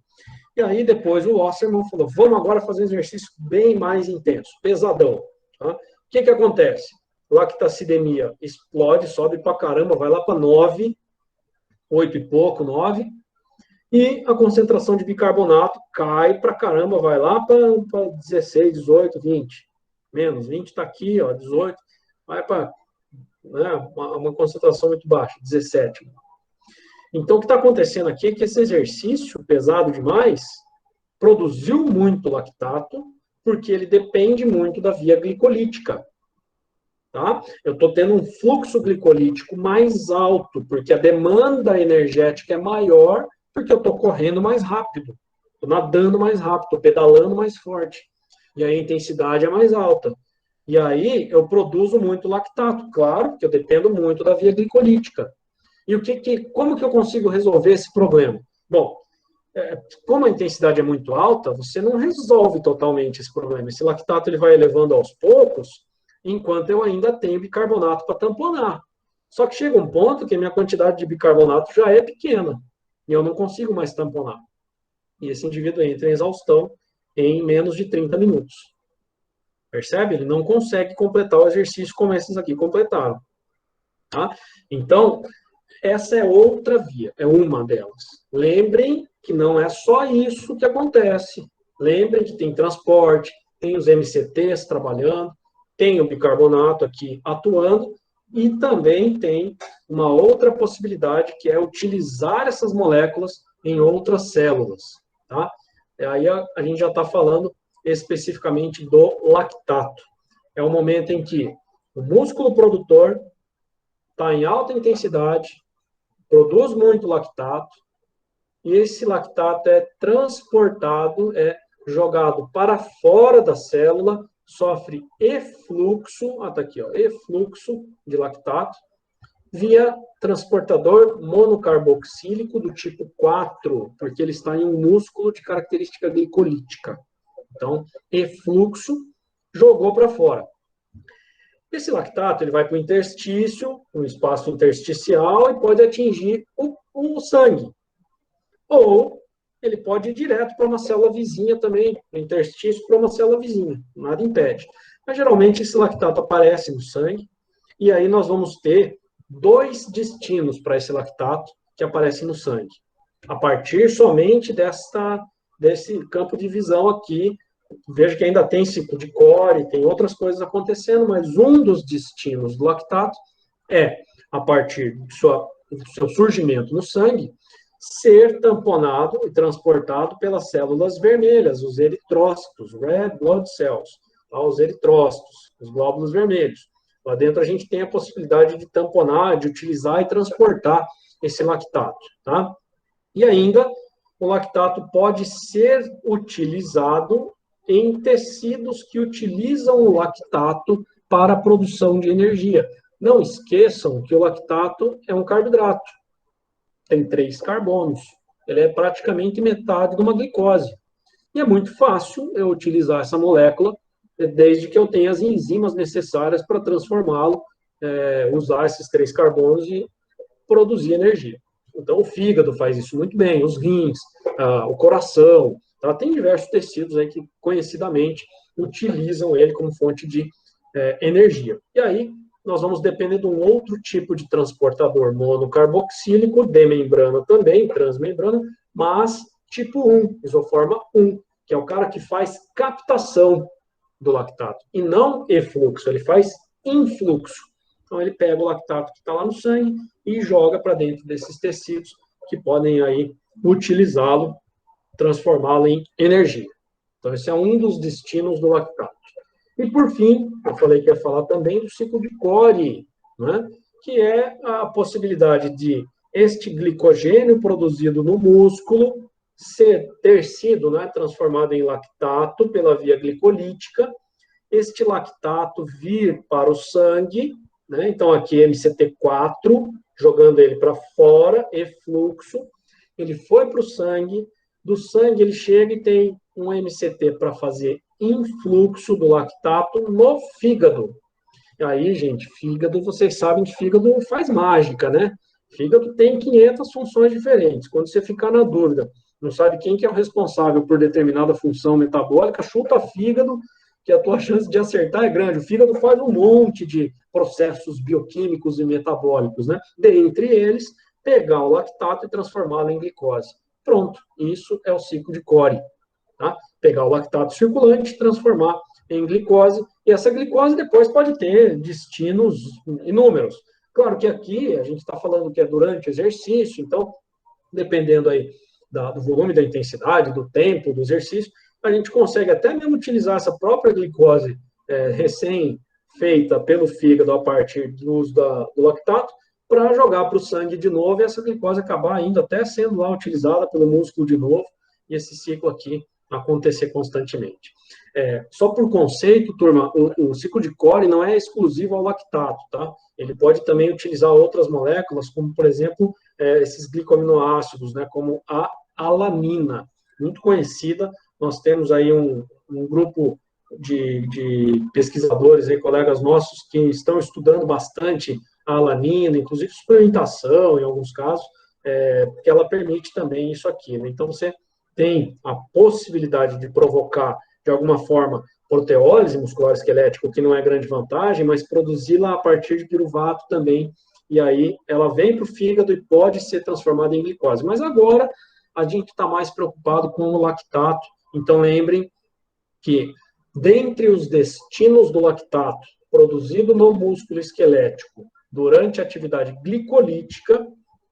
E aí depois o Wasserman falou, vamos agora fazer um exercício bem mais intenso, pesadão. Tá? O que acontece? Lactacidemia explode, sobe pra caramba, vai lá para 9, 8 e pouco, 9, e a concentração de bicarbonato cai pra caramba, vai lá para 16, 18, 20. Menos, 20 está aqui, ó, 18, vai para, né, uma concentração muito baixa, 17. Então, o que está acontecendo aqui é que esse exercício pesado demais produziu muito lactato, porque ele depende muito da via glicolítica. Tá? Eu estou tendo um fluxo glicolítico mais alto, porque a demanda energética é maior, porque eu estou correndo mais rápido, estou nadando mais rápido, estou pedalando mais forte. E aí a intensidade é mais alta. E aí eu produzo muito lactato, claro, que eu dependo muito da via glicolítica. E como que eu consigo resolver esse problema? Bom, como a intensidade é muito alta, você não resolve totalmente esse problema. Esse lactato ele vai elevando aos poucos, enquanto eu ainda tenho bicarbonato para tamponar. Só que chega um ponto que a minha quantidade de bicarbonato já é pequena, e eu não consigo mais tamponar. E esse indivíduo entra em exaustão em menos de 30 minutos. Percebe? Ele não consegue completar o exercício como esses aqui completaram. Tá? Então, essa é outra via, é uma delas. Lembrem que não é só isso que acontece. Lembrem que tem transporte, tem os MCTs trabalhando, tem o bicarbonato aqui atuando, e também tem uma outra possibilidade, que é utilizar essas moléculas em outras células. Tá? Aí a gente já está falando especificamente do lactato. É o momento em que o músculo produtor está em alta intensidade, produz muito lactato, e esse lactato é transportado, é jogado para fora da célula, sofre efluxo, tá aqui, ó, efluxo de lactato, via transportador monocarboxílico do tipo 4, porque ele está em um músculo de característica glicolítica. Então, efluxo, jogou para fora. Esse lactato ele vai para o interstício, um espaço intersticial, e pode atingir o sangue. Ou ele pode ir direto para uma célula vizinha também, no interstício para uma célula vizinha, nada impede. Mas geralmente esse lactato aparece no sangue, e aí nós vamos ter dois destinos para esse lactato que aparece no sangue. A partir somente desse campo de visão aqui, veja que ainda tem ciclo de Core, tem outras coisas acontecendo, mas um dos destinos do lactato é, a partir do seu surgimento no sangue, ser tamponado e transportado pelas células vermelhas, os eritrócitos, red blood cells, os eritrócitos, os glóbulos vermelhos. Lá dentro a gente tem a possibilidade de tamponar, de utilizar e transportar esse lactato, tá? E ainda o lactato pode ser utilizado em tecidos que utilizam o lactato para a produção de energia. Não esqueçam que o lactato é um carboidrato, tem 3 carbonos, ele é praticamente metade de uma glicose. E é muito fácil eu utilizar essa molécula, desde que eu tenha as enzimas necessárias para transformá-lo, usar esses 3 carbonos e produzir energia. Então, o fígado faz isso muito bem, os rins, o coração, tá? Tem diversos tecidos aí que, conhecidamente, utilizam ele como fonte de energia. E aí, nós vamos depender de um outro tipo de transportador monocarboxílico, de membrana também, transmembrana, mas tipo 1, isoforma 1, que é o cara que faz captação do lactato, e não efluxo, ele faz influxo. Então, ele pega o lactato que está lá no sangue e joga para dentro desses tecidos que podem aí utilizá-lo, transformá-lo em energia. Então, esse é um dos destinos do lactato. E, por fim, eu falei que ia falar também do ciclo de Cori, né? Que é a possibilidade de este glicogênio produzido no músculo ter sido, né, transformado em lactato pela via glicolítica, este lactato vir para o sangue, né? Então, aqui MCT4, jogando ele para fora, efluxo, ele foi para o sangue, do sangue ele chega e tem um MCT para fazer influxo do lactato no fígado. E aí, gente, fígado, vocês sabem que fígado faz mágica, né? Fígado tem 500 funções diferentes. Quando você ficar na dúvida, não sabe quem que é o responsável por determinada função metabólica, chuta fígado, que a tua chance de acertar é grande. O fígado faz um monte de processos bioquímicos e metabólicos, né? Dentre eles, pegar o lactato e transformá-lo em glicose. Pronto, isso é o ciclo de Cori. Tá? Pegar o lactato circulante, transformar em glicose, e essa glicose depois pode ter destinos inúmeros. Claro que aqui a gente está falando que é durante o exercício, então, dependendo aí do volume, da intensidade, do tempo, do exercício, a gente consegue até mesmo utilizar essa própria glicose recém-feita pelo fígado a partir do uso do lactato, para jogar para o sangue de novo e essa glicose acabar ainda até sendo lá utilizada pelo músculo de novo, e esse ciclo aqui acontecer constantemente. Só por conceito, turma, o ciclo de Cori não é exclusivo ao lactato, tá? Ele pode também utilizar outras moléculas, como, por exemplo, esses glicoaminoácidos, né, como a alanina, muito conhecida. Nós temos aí um grupo de pesquisadores, aí, colegas nossos, que estão estudando bastante a alanina, inclusive suplementação, em alguns casos, porque ela permite também isso aqui, né? Então, você tem a possibilidade de provocar, de alguma forma, proteólise muscular esquelética, o que não é grande vantagem, mas produzi-la a partir de piruvato também, e aí ela vem para o fígado e pode ser transformada em glicose. Mas agora a gente está mais preocupado com o lactato, então lembrem que, dentre os destinos do lactato produzido no músculo esquelético durante a atividade glicolítica,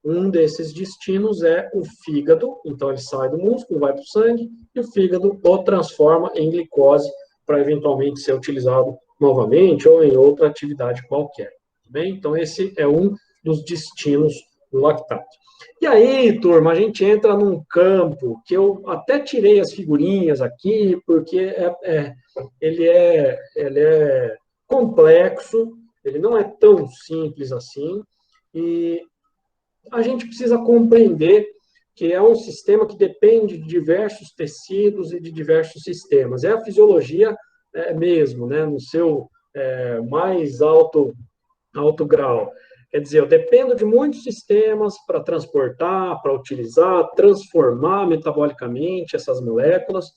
um desses destinos é o fígado, então ele sai do músculo, vai para o sangue, e o fígado o transforma em glicose para eventualmente ser utilizado novamente ou em outra atividade qualquer. Tá bem? Então, esse é um dos destinos do lactato. E aí, turma, a gente entra num campo que eu até tirei as figurinhas aqui, porque ele é complexo, ele não é tão simples assim, e a gente precisa compreender que é um sistema que depende de diversos tecidos e de diversos sistemas. É a fisiologia mesmo, né, no seu mais alto grau. Quer dizer, eu dependo de muitos sistemas para transportar, para utilizar, transformar metabolicamente essas moléculas,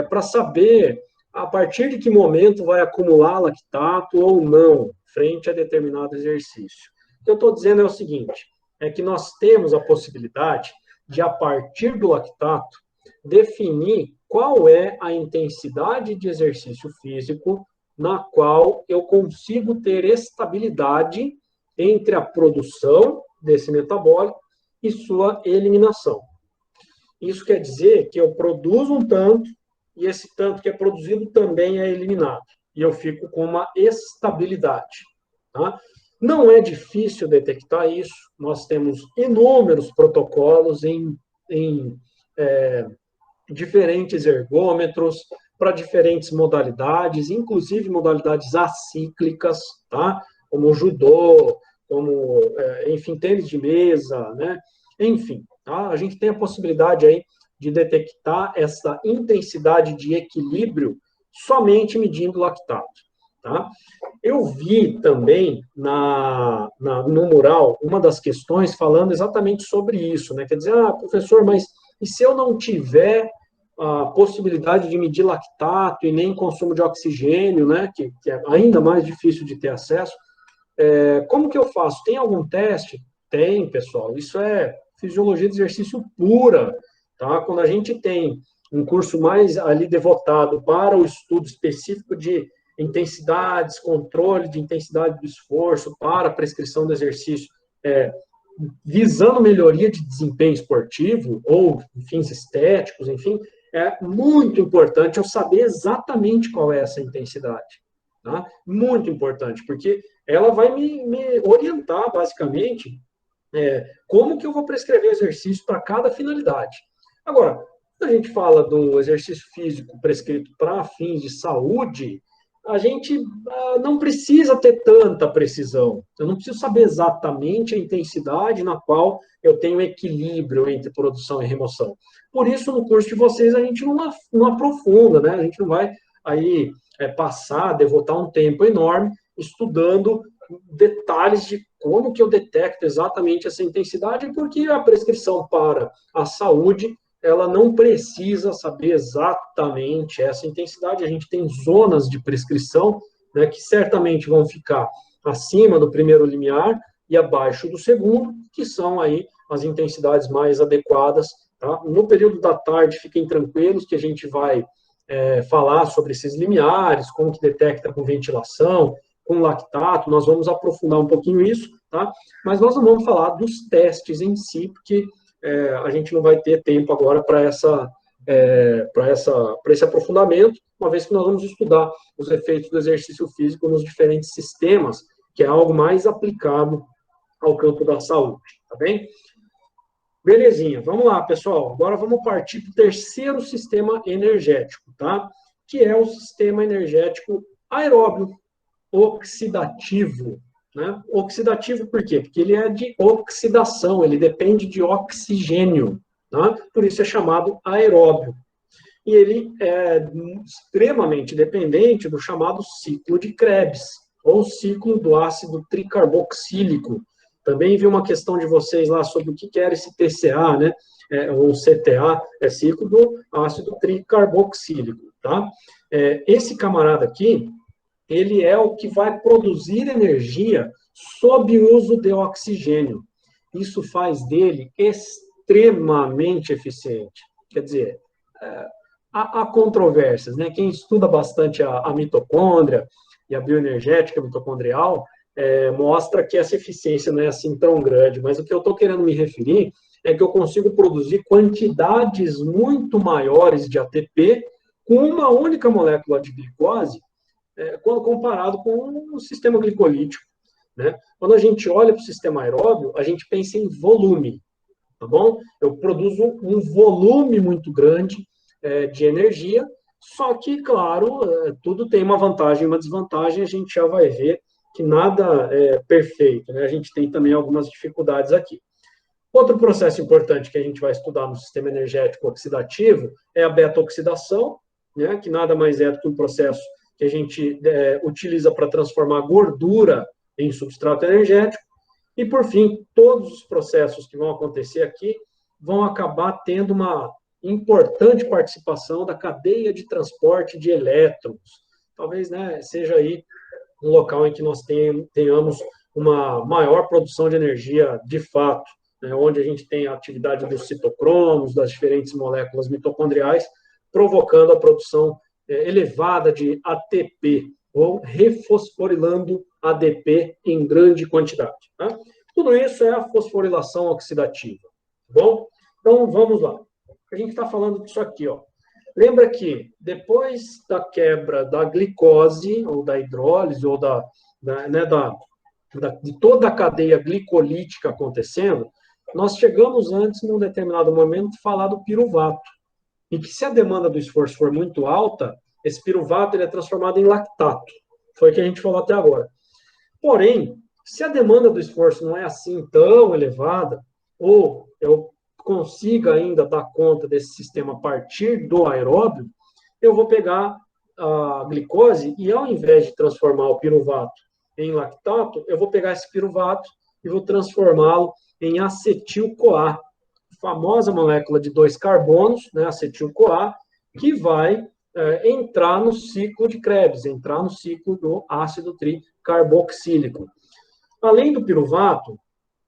para saber a partir de que momento vai acumular lactato ou não, frente a determinado exercício. O que eu estou dizendo é o seguinte, é que nós temos a possibilidade de, a partir do lactato, definir qual é a intensidade de exercício físico na qual eu consigo ter estabilidade entre a produção desse metabólico e sua eliminação. Isso quer dizer que eu produzo um tanto e esse tanto que é produzido também é eliminado. E eu fico com uma estabilidade. Tá? Não é difícil detectar isso. Nós temos inúmeros protocolos em diferentes ergômetros, para diferentes modalidades, inclusive modalidades acíclicas, tá? Como judô, como, enfim, tênis de mesa, né? Enfim, tá? A gente tem a possibilidade aí de detectar essa intensidade de equilíbrio somente medindo lactato, tá? Eu vi também no mural uma das questões falando exatamente sobre isso, né? Quer dizer, professor, mas e se eu não tiver a possibilidade de medir lactato e nem consumo de oxigênio, né? Que é ainda mais difícil de ter acesso, como que eu faço? Tem algum teste? Tem, pessoal. Isso é fisiologia de exercício pura, tá? Quando a gente tem um curso mais ali devotado para o estudo específico de intensidades, controle de intensidade do esforço para a prescrição do exercício, visando melhoria de desempenho esportivo ou fins estéticos, enfim, é muito importante eu saber exatamente qual é essa intensidade. Tá? Muito importante, porque ela vai me orientar, basicamente, como que eu vou prescrever exercício para cada finalidade. Agora, quando a gente fala do exercício físico prescrito para fins de saúde, a gente não precisa ter tanta precisão. Eu não preciso saber exatamente a intensidade na qual eu tenho equilíbrio entre produção e remoção. Por isso, no curso de vocês, a gente não aprofunda, né? A gente não vai aí devotar um tempo enorme estudando detalhes de como que eu detecto exatamente essa intensidade, porque a prescrição para a saúde, ela não precisa saber exatamente essa intensidade. A gente tem zonas de prescrição, né, que certamente vão ficar acima do primeiro limiar e abaixo do segundo, que são aí as intensidades mais adequadas. Tá? No período da tarde, fiquem tranquilos que a gente vai falar sobre esses limiares, como que detecta com ventilação, com lactato, nós vamos aprofundar um pouquinho isso, tá? Mas nós não vamos falar dos testes em si, porque a gente não vai ter tempo agora para esse aprofundamento, uma vez que nós vamos estudar os efeitos do exercício físico nos diferentes sistemas, que é algo mais aplicado ao campo da saúde, tá bem? Belezinha, vamos lá, pessoal. Agora vamos partir para o terceiro sistema energético, tá? Que é o sistema energético aeróbio oxidativo, né? Oxidativo por quê? Porque ele é de oxidação, ele depende de oxigênio, tá? Por isso é chamado aeróbio. E ele é extremamente dependente do chamado ciclo de Krebs, ou ciclo do ácido tricarboxílico. Também vi uma questão de vocês lá sobre o que era esse TCA, né? Ou CTA, é ciclo do ácido tricarboxílico, tá? Esse camarada aqui, ele é o que vai produzir energia sob uso de oxigênio. Isso faz dele extremamente eficiente. Quer dizer, há controvérsias, né? Quem estuda bastante a mitocôndria e a bioenergética mitocondrial mostra que essa eficiência não é assim tão grande, mas o que eu estou querendo me referir é que eu consigo produzir quantidades muito maiores de ATP com uma única molécula de glicose, quando comparado com o sistema glicolítico, né? Quando a gente olha para o sistema aeróbio, a gente pensa em volume, tá bom? Eu produzo um volume muito grande de energia, só que, claro, tudo tem uma vantagem e uma desvantagem, a gente já vai ver que nada é perfeito, né? A gente tem também algumas dificuldades aqui. Outro processo importante que a gente vai estudar no sistema energético oxidativo é a beta-oxidação, né? Que nada mais é do que um processo que a gente utiliza para transformar gordura em substrato energético. E, por fim, todos os processos que vão acontecer aqui vão acabar tendo uma importante participação da cadeia de transporte de elétrons. Talvez, né, seja aí um local em que nós tenhamos uma maior produção de energia de fato, né, onde a gente tem a atividade dos citocromos, das diferentes moléculas mitocondriais, provocando a produção elevada de ATP, ou refosforilando ADP em grande quantidade. Tá? Tudo isso é a fosforilação oxidativa. Tá bom? Então, vamos lá. A gente está falando disso aqui, ó. Lembra que depois da quebra da glicose, ou da hidrólise, ou de toda a cadeia glicolítica acontecendo, nós chegamos antes, num determinado momento, a falar do piruvato. E que se a demanda do esforço for muito alta, esse piruvato ele é transformado em lactato. Foi o que a gente falou até agora. Porém, se a demanda do esforço não é assim tão elevada, ou eu consiga ainda dar conta desse sistema a partir do aeróbio, eu vou pegar a glicose e, ao invés de transformar o piruvato em lactato, eu vou pegar esse piruvato e vou transformá-lo em acetil-CoA, famosa molécula de 2 carbonos, né, acetil-CoA, que vai entrar no ciclo de Krebs, entrar no ciclo do ácido tricarboxílico. Além do piruvato,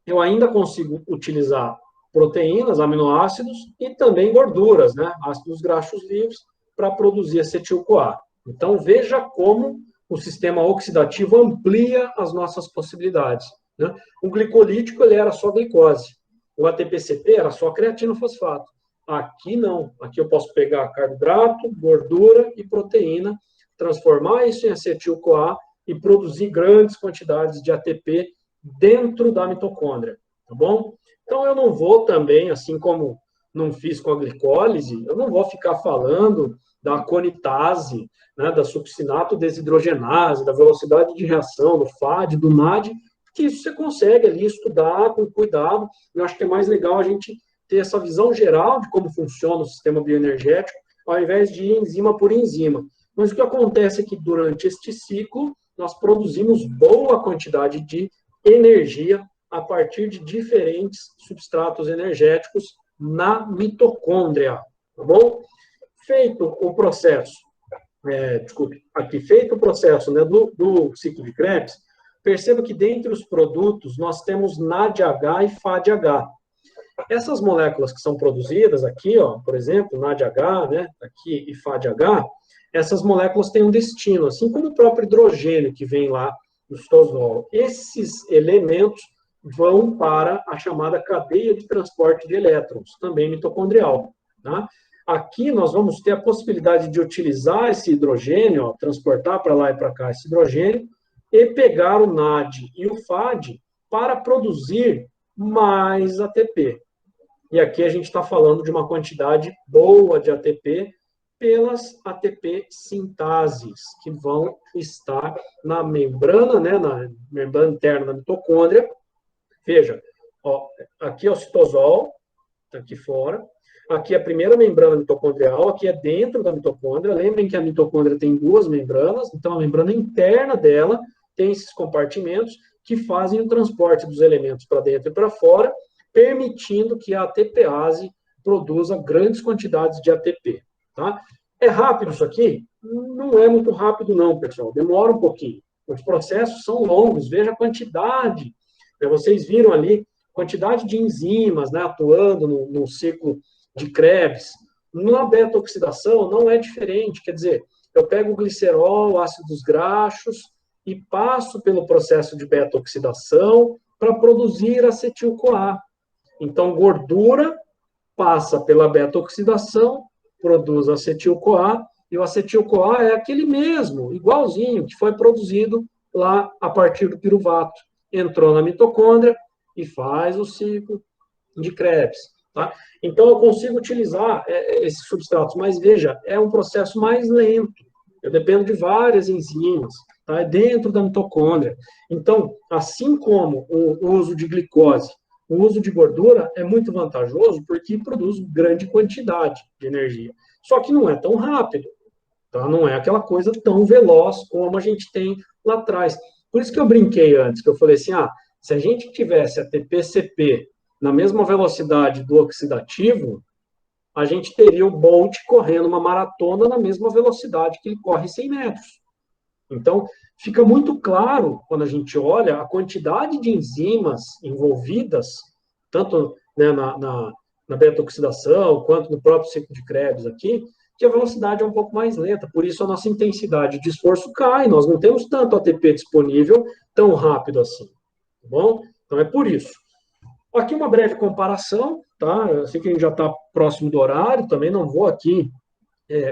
eu ainda consigo utilizar proteínas, aminoácidos e também gorduras, né, ácidos graxos livres, para produzir acetil-CoA. Então, veja como o sistema oxidativo amplia as nossas possibilidades, né? O glicolítico ele era só glicose, o ATP-CP era só creatinofosfato. Aqui não, aqui eu posso pegar carboidrato, gordura e proteína, transformar isso em acetil-CoA e produzir grandes quantidades de ATP dentro da mitocôndria, tá bom? Então, eu não vou também, assim como não fiz com a glicólise, eu não vou ficar falando da conitase, né, da succinato desidrogenase, da velocidade de reação, do FAD, do NAD, que isso você consegue ali estudar com cuidado. Eu acho que é mais legal a gente ter essa visão geral de como funciona o sistema bioenergético, ao invés de ir enzima por enzima. Mas o que acontece é que durante este ciclo, nós produzimos boa quantidade de energia a partir de diferentes substratos energéticos na mitocôndria, tá bom? Feito o processo, feito o processo, né, do ciclo de Krebs, perceba que dentre os produtos nós temos NADH e FADH. Essas moléculas que são produzidas aqui, ó, por exemplo, NADH, né, aqui e FADH, essas moléculas têm um destino, assim como o próprio hidrogênio que vem lá no citosol. Esses elementos vão para a chamada cadeia de transporte de elétrons, também mitocondrial, tá? Aqui nós vamos ter a possibilidade de utilizar esse hidrogênio, ó, transportar para lá e para cá esse hidrogênio, e pegar o NAD e o FAD para produzir mais ATP. E aqui a gente está falando de uma quantidade boa de ATP pelas ATP sintases, que vão estar na membrana, né, na membrana interna da mitocôndria. Veja, ó, aqui é o citosol, tá aqui fora. Aqui é a primeira membrana mitocondrial, aqui é dentro da mitocôndria. Lembrem que a mitocôndria tem duas membranas, então a membrana interna dela tem esses compartimentos que fazem o transporte dos elementos para dentro e para fora, permitindo que a ATPase produza grandes quantidades de ATP. Tá? É rápido isso aqui? Não é muito rápido não, pessoal. Demora um pouquinho. Os processos são longos. Veja a quantidade. Vocês viram ali, quantidade de enzimas, né, atuando no ciclo de Krebs. Na beta-oxidação não é diferente. Quer dizer, eu pego o glicerol, ácidos graxos, e passo pelo processo de beta-oxidação para produzir acetil-CoA. Então, gordura passa pela beta-oxidação, produz acetil-CoA, e o acetil-CoA é aquele mesmo, igualzinho, que foi produzido lá a partir do piruvato. Entrou na mitocôndria e faz o ciclo de Krebs. Tá? Então, eu consigo utilizar esses substratos, mas veja, é um processo mais lento. Eu dependo de várias enzimas, tá? É dentro da mitocôndria. Então, assim como o uso de glicose, o uso de gordura é muito vantajoso porque produz grande quantidade de energia. Só que não é tão rápido, tá? Não é aquela coisa tão veloz como a gente tem lá atrás. Por isso que eu brinquei antes, que eu falei assim, se a gente tivesse ATP-CP na mesma velocidade do oxidativo, a gente teria o Bolt correndo uma maratona na mesma velocidade que ele corre 100 metros. Então, fica muito claro, quando a gente olha, a quantidade de enzimas envolvidas, tanto, né, na beta-oxidação, quanto no próprio ciclo de Krebs aqui, que a velocidade é um pouco mais lenta. Por isso, a nossa intensidade de esforço cai. Nós não temos tanto ATP disponível tão rápido assim. Tá bom? Então, é por isso. Aqui uma breve comparação, tá? Eu sei que a gente já está próximo do horário, também não vou aqui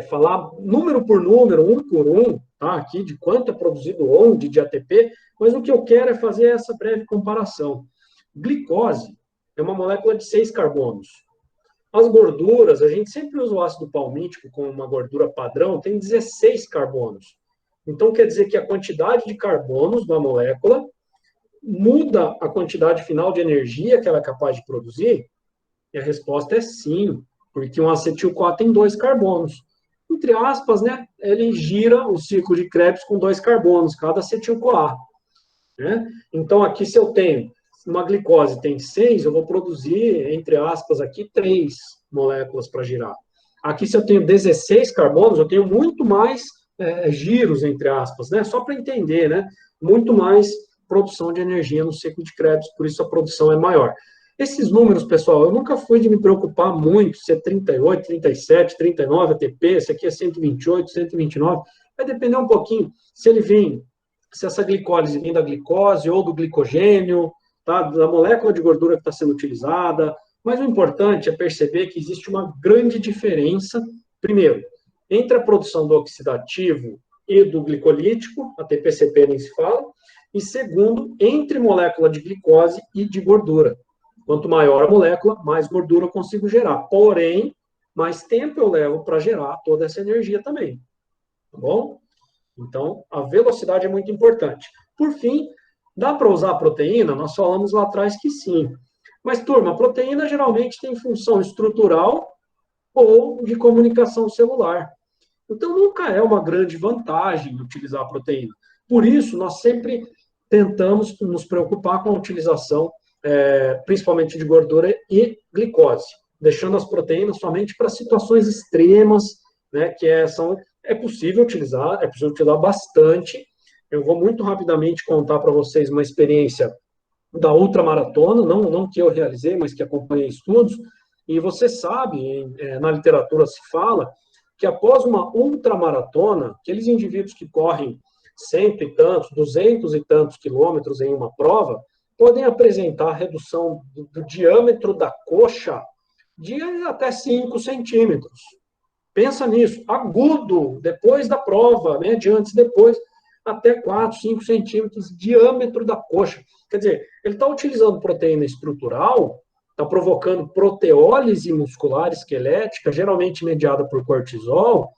falar número por número, um por um, tá? Aqui de quanto é produzido onde de ATP, mas o que eu quero é fazer essa breve comparação. Glicose é uma molécula de 6 carbonos. As gorduras, a gente sempre usa o ácido palmítico como uma gordura padrão, tem 16 carbonos. Então, quer dizer que a quantidade de carbonos da molécula muda a quantidade final de energia que ela é capaz de produzir? E a resposta é sim, porque um acetil-CoA tem 2 carbonos. Entre aspas, né, ele gira o ciclo de Krebs com 2 carbonos, cada acetil-CoA. Né? Então, aqui, se eu tenho uma glicose tem 6, eu vou produzir, entre aspas, aqui 3 moléculas para girar. Aqui, se eu tenho 16 carbonos, eu tenho muito mais giros, entre aspas, né? Só para entender, né? Muito mais produção de energia no ciclo de Krebs, por isso a produção é maior. Esses números, pessoal, eu nunca fui de me preocupar muito se é 38, 37, 39 ATP, se aqui é 128, 129, vai depender um pouquinho se ele vem, se essa glicólise vem da glicose ou do glicogênio, tá? Da molécula de gordura que está sendo utilizada, mas o importante é perceber que existe uma grande diferença, primeiro, entre a produção do oxidativo e do glicolítico, a TPCP nem se fala, e segundo, entre molécula de glicose e de gordura. Quanto maior a molécula, mais gordura eu consigo gerar. Porém, mais tempo eu levo para gerar toda essa energia também. Tá bom? Então, a velocidade é muito importante. Por fim, dá para usar a proteína? Nós falamos lá atrás que sim. Mas, turma, a proteína geralmente tem função estrutural ou de comunicação celular. Então, nunca é uma grande vantagem utilizar a proteína. Por isso, nós sempre tentamos nos preocupar com a utilização, principalmente de gordura e glicose, deixando as proteínas somente para situações extremas, né, que é possível utilizar bastante. Eu vou muito rapidamente contar para vocês uma experiência da ultramaratona, não que eu realizei, mas que acompanhei estudos, e você sabe, na literatura se fala, que após uma ultramaratona, aqueles indivíduos que correm 100 e tantos, 200 e tantos quilômetros em uma prova, podem apresentar redução do diâmetro da coxa de até 5 centímetros. Pensa nisso, agudo, depois da prova, né, de antes e depois, até 4, 5 centímetros de diâmetro da coxa. Quer dizer, ele está utilizando proteína estrutural, está provocando proteólise muscular esquelética, geralmente mediada por cortisol,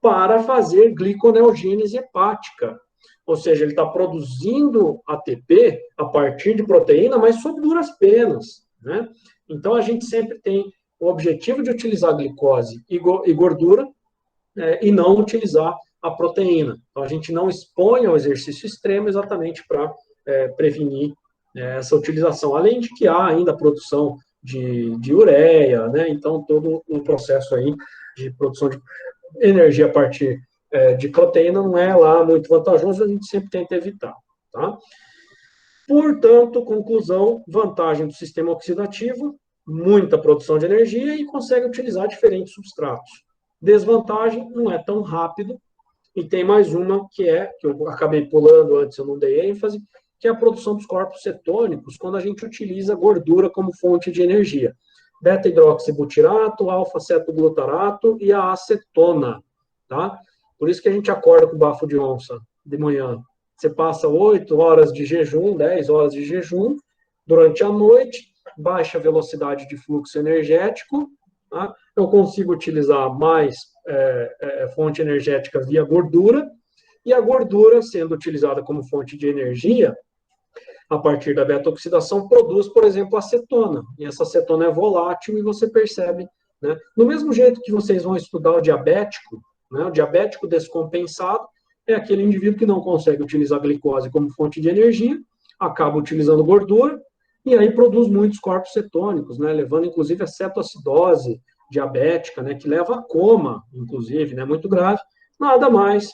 para fazer gliconeogênese hepática. Ou seja, ele está produzindo ATP a partir de proteína, mas sob duras penas. Né? Então, a gente sempre tem o objetivo de utilizar glicose e gordura e não utilizar a proteína. Então, a gente não expõe ao exercício extremo exatamente para prevenir essa utilização. Além de que há ainda a produção de ureia, né? Então, todo um processo aí de produção de energia a partir de proteína não é lá muito vantajoso, a gente sempre tenta evitar. Tá? Portanto, conclusão, vantagem do sistema oxidativo, muita produção de energia e consegue utilizar diferentes substratos. Desvantagem, não é tão rápido, e tem mais uma que eu acabei pulando antes, eu não dei ênfase, que é a produção dos corpos cetônicos, quando a gente utiliza gordura como fonte de energia. Beta-hidroxibutirato, alfa-cetoglutarato e a acetona, tá? Por isso que a gente acorda com bafo de onça de manhã. Você passa 8 horas de jejum, 10 horas de jejum, durante a noite, baixa velocidade de fluxo energético, tá? Eu consigo utilizar mais fonte energética via gordura, e a gordura, sendo utilizada como fonte de energia, a partir da beta-oxidação, produz, por exemplo, acetona. E essa acetona é volátil e você percebe, né? Do mesmo jeito que vocês vão estudar o diabético, né? O diabético descompensado é aquele indivíduo que não consegue utilizar a glicose como fonte de energia, acaba utilizando gordura, e aí produz muitos corpos cetônicos, né? Levando, inclusive, a cetoacidose diabética, né? Que leva a coma, inclusive, né? Muito grave. Nada mais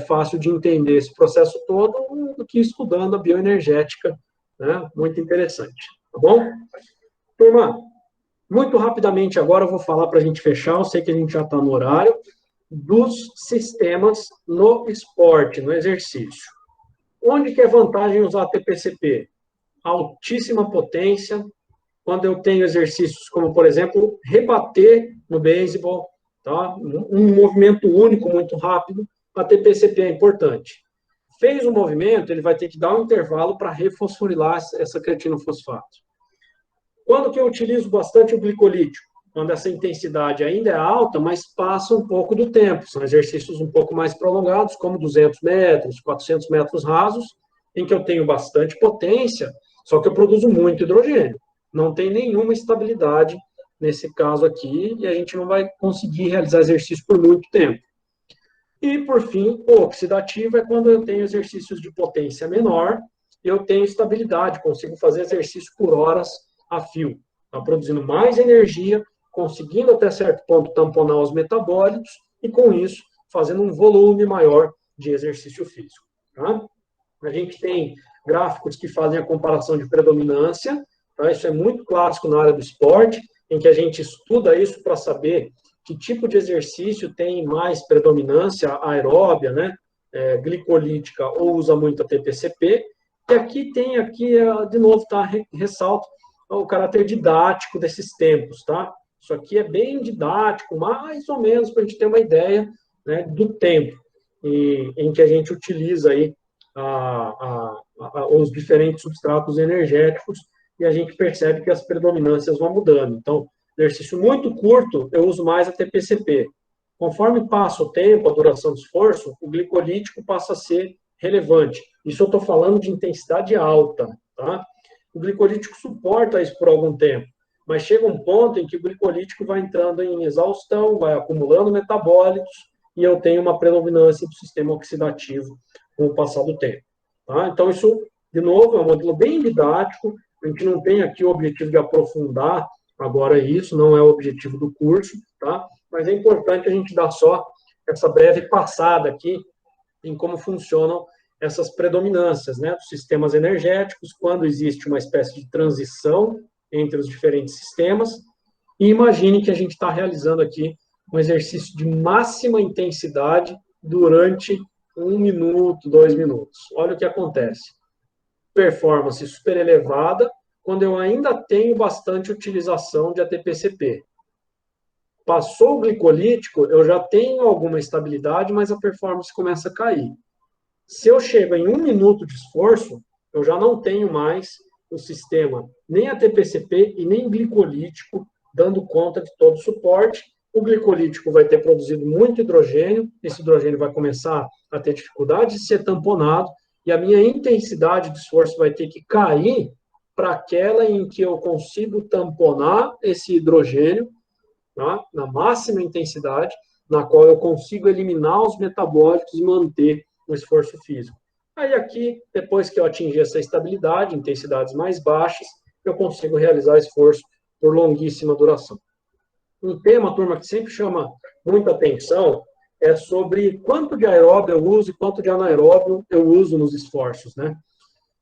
fácil de entender esse processo todo do que estudando a bioenergética, né? Muito interessante, tá bom? Turma, muito rapidamente agora eu vou falar para a gente fechar, eu sei que a gente já está no horário, dos sistemas no esporte, no exercício. Onde que é vantagem usar a TPCP? Altíssima potência, quando eu tenho exercícios como, por exemplo, rebater no beisebol, tá? Um movimento único, muito rápido, a TPCP é importante. Fez um movimento, ele vai ter que dar um intervalo para refosforilar essa creatinofosfato. Quando que eu utilizo bastante o glicolítico? Quando essa intensidade ainda é alta, mas passa um pouco do tempo. São exercícios um pouco mais prolongados, como 200 metros, 400 metros rasos, em que eu tenho bastante potência, só que eu produzo muito hidrogênio. Não tem nenhuma estabilidade nesse caso aqui, e a gente não vai conseguir realizar exercício por muito tempo. E, por fim, o oxidativo é quando eu tenho exercícios de potência menor, eu tenho estabilidade, consigo fazer exercício por horas a fio. Está produzindo mais energia, conseguindo até certo ponto tamponar os metabólitos e, com isso, fazendo um volume maior de exercício físico. Tá? A gente tem gráficos que fazem a comparação de predominância, tá? Isso é muito clássico na área do esporte, em que a gente estuda isso para saber que tipo de exercício tem mais predominância aeróbia, né, glicolítica, ou usa muito a TPCP. E aqui tem, de novo, tá, ressalto o caráter didático desses tempos, tá? Isso aqui é bem didático, mais ou menos, para a gente ter uma ideia, né, do tempo em que a gente utiliza aí os diferentes substratos energéticos, e a gente percebe que as predominâncias vão mudando. Então, exercício muito curto, eu uso mais a TPCP. Conforme passa o tempo, a duração do esforço, o glicolítico passa a ser relevante. Isso eu estou falando de intensidade alta, tá? O glicolítico suporta isso por algum tempo, mas chega um ponto em que o glicolítico vai entrando em exaustão, vai acumulando metabólitos, e eu tenho uma predominância do sistema oxidativo com o passar do tempo. Tá? Então, isso, de novo, é um modelo bem didático, a gente não tem aqui o objetivo de aprofundar agora isso, não é o objetivo do curso, tá? Mas é importante a gente dar só essa breve passada aqui em como funcionam essas predominâncias, né, dos sistemas energéticos, quando existe uma espécie de transição entre os diferentes sistemas, e imagine que a gente está realizando aqui um exercício de máxima intensidade durante 1 minuto, 2 minutos. Olha o que acontece. Performance super elevada, quando eu ainda tenho bastante utilização de ATP-CP. Passou o glicolítico, eu já tenho alguma estabilidade, mas a performance começa a cair. Se eu chego em 1 minuto de esforço, eu já não tenho mais o sistema nem ATP-CP e nem glicolítico dando conta de todo o suporte. O glicolítico vai ter produzido muito hidrogênio, esse hidrogênio vai começar a ter dificuldade de ser tamponado, e a minha intensidade de esforço vai ter que cair para aquela em que eu consigo tamponar esse hidrogênio, tá? Na máxima intensidade, na qual eu consigo eliminar os metabólitos e manter o esforço físico. Aí aqui, depois que eu atingir essa estabilidade, intensidades mais baixas, eu consigo realizar esforço por longuíssima duração. Um tema, turma, que sempre chama muita atenção é sobre quanto de aeróbio eu uso e quanto de anaeróbio eu uso nos esforços, né?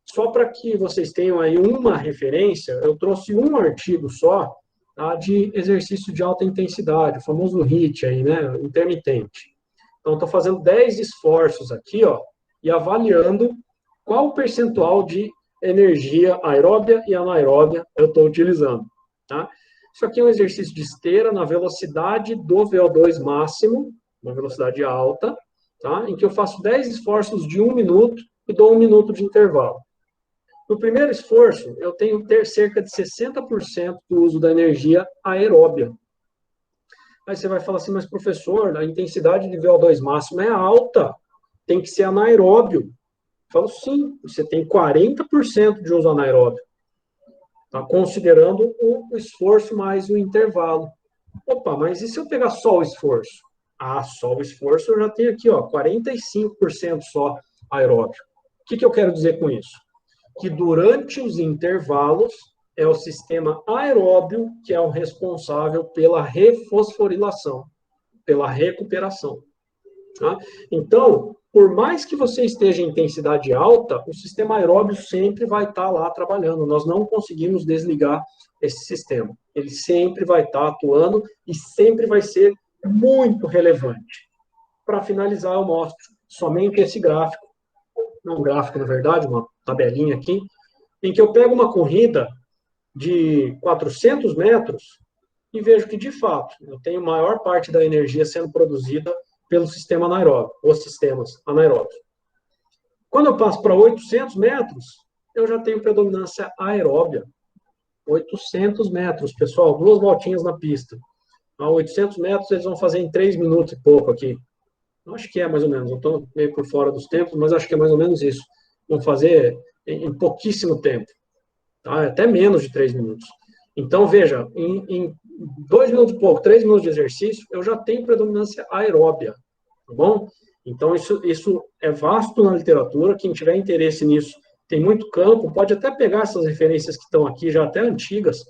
Só para que vocês tenham aí uma referência, eu trouxe um artigo só, tá, de exercício de alta intensidade, o famoso HIIT aí, né, intermitente. Então, estou fazendo 10 esforços aqui, ó, e avaliando qual o percentual de energia aeróbia e anaeróbia eu estou utilizando, tá? Isso aqui é um exercício de esteira na velocidade do VO2 máximo, uma velocidade alta, tá? Em que eu faço 10 esforços de 1 minuto e dou 1 minuto de intervalo. No primeiro esforço, eu tenho que ter cerca de 60% do uso da energia aeróbia. Aí você vai falar assim, mas professor, a intensidade de VO2 máximo é alta, tem que ser anaeróbio. Eu falo, sim, você tem 40% de uso anaeróbio, tá? Considerando o esforço mais o intervalo. Opa, mas e se eu pegar só o esforço? Ah, só o esforço eu já tenho aqui, ó, 45% só aeróbio. O que eu quero dizer com isso? Que durante os intervalos é o sistema aeróbio que é o responsável pela refosforilação, pela recuperação. Tá? Então, por mais que você esteja em intensidade alta, o sistema aeróbio sempre vai estar lá trabalhando. Nós não conseguimos desligar esse sistema. Ele sempre vai estar atuando e sempre vai ser muito relevante. Para finalizar, eu mostro somente esse gráfico, não um gráfico, na verdade, uma tabelinha aqui, em que eu pego uma corrida de 400 metros e vejo que, de fato, eu tenho maior parte da energia sendo produzida pelo sistema anaeróbio, os sistemas anaeróbios. Quando eu passo para 800 metros, eu já tenho predominância aeróbia. 800 metros, pessoal, 2 voltinhas na pista. A 800 metros eles vão fazer em 3 minutos e pouco aqui. Eu acho que é mais ou menos, eu estou meio por fora dos tempos, mas acho que é mais ou menos isso. Vão fazer em pouquíssimo tempo, tá? Até menos de 3 minutos. Então, veja, em 2 minutos e pouco, 3 minutos de exercício, eu já tenho predominância aeróbia, tá bom? Então, isso é vasto na literatura, quem tiver interesse nisso, tem muito campo, pode até pegar essas referências que estão aqui, já até antigas,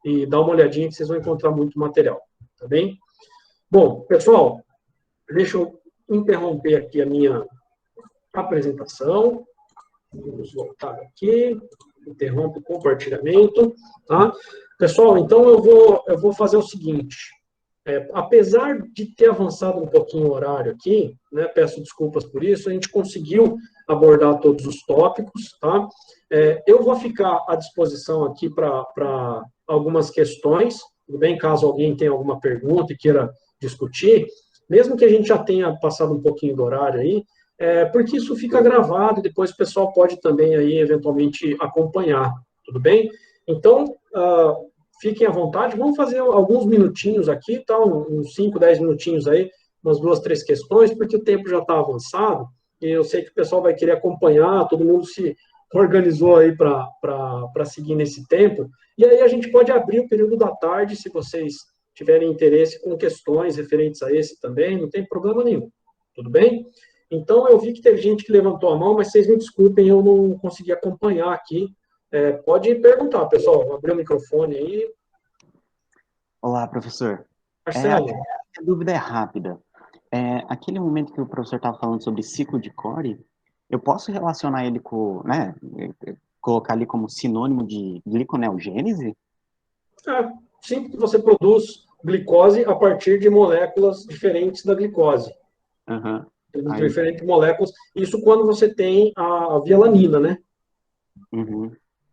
e dar uma olhadinha que vocês vão encontrar muito material, tá bem? Bom, pessoal, deixa eu interromper aqui a minha apresentação. Vamos voltar aqui. Interrompe o compartilhamento. Tá? Pessoal, então eu vou fazer o seguinte. Apesar de ter avançado um pouquinho o horário aqui, né, peço desculpas por isso, a gente conseguiu abordar todos os tópicos. Tá? Eu vou ficar à disposição aqui para algumas questões, tudo bem? Caso alguém tenha alguma pergunta e queira discutir, mesmo que a gente já tenha passado um pouquinho do horário aí, porque isso fica gravado e depois o pessoal pode também aí eventualmente acompanhar, tudo bem? Então, fiquem à vontade, vamos fazer alguns minutinhos aqui, tá? Uns 5, 10 minutinhos aí, umas 2, 3 questões, porque o tempo já está avançado e eu sei que o pessoal vai querer acompanhar, todo mundo se organizou aí para seguir nesse tempo, e aí a gente pode abrir o período da tarde, se vocês tiverem interesse com questões referentes a esse também, não tem problema nenhum, tudo bem? Então, eu vi que teve gente que levantou a mão, mas vocês me desculpem, eu não consegui acompanhar aqui. Pode perguntar, pessoal, abrir o microfone aí. Olá, professor. Marcelo. A dúvida é rápida. Aquele momento que o professor estava falando sobre ciclo de Cori, eu posso relacionar ele com, né, colocar ali como sinônimo de gliconeogênese? Sim, porque você produz glicose a partir de moléculas diferentes da glicose. Uhum. Diferentes moléculas. Isso quando você tem a vialanina, né? Uhum.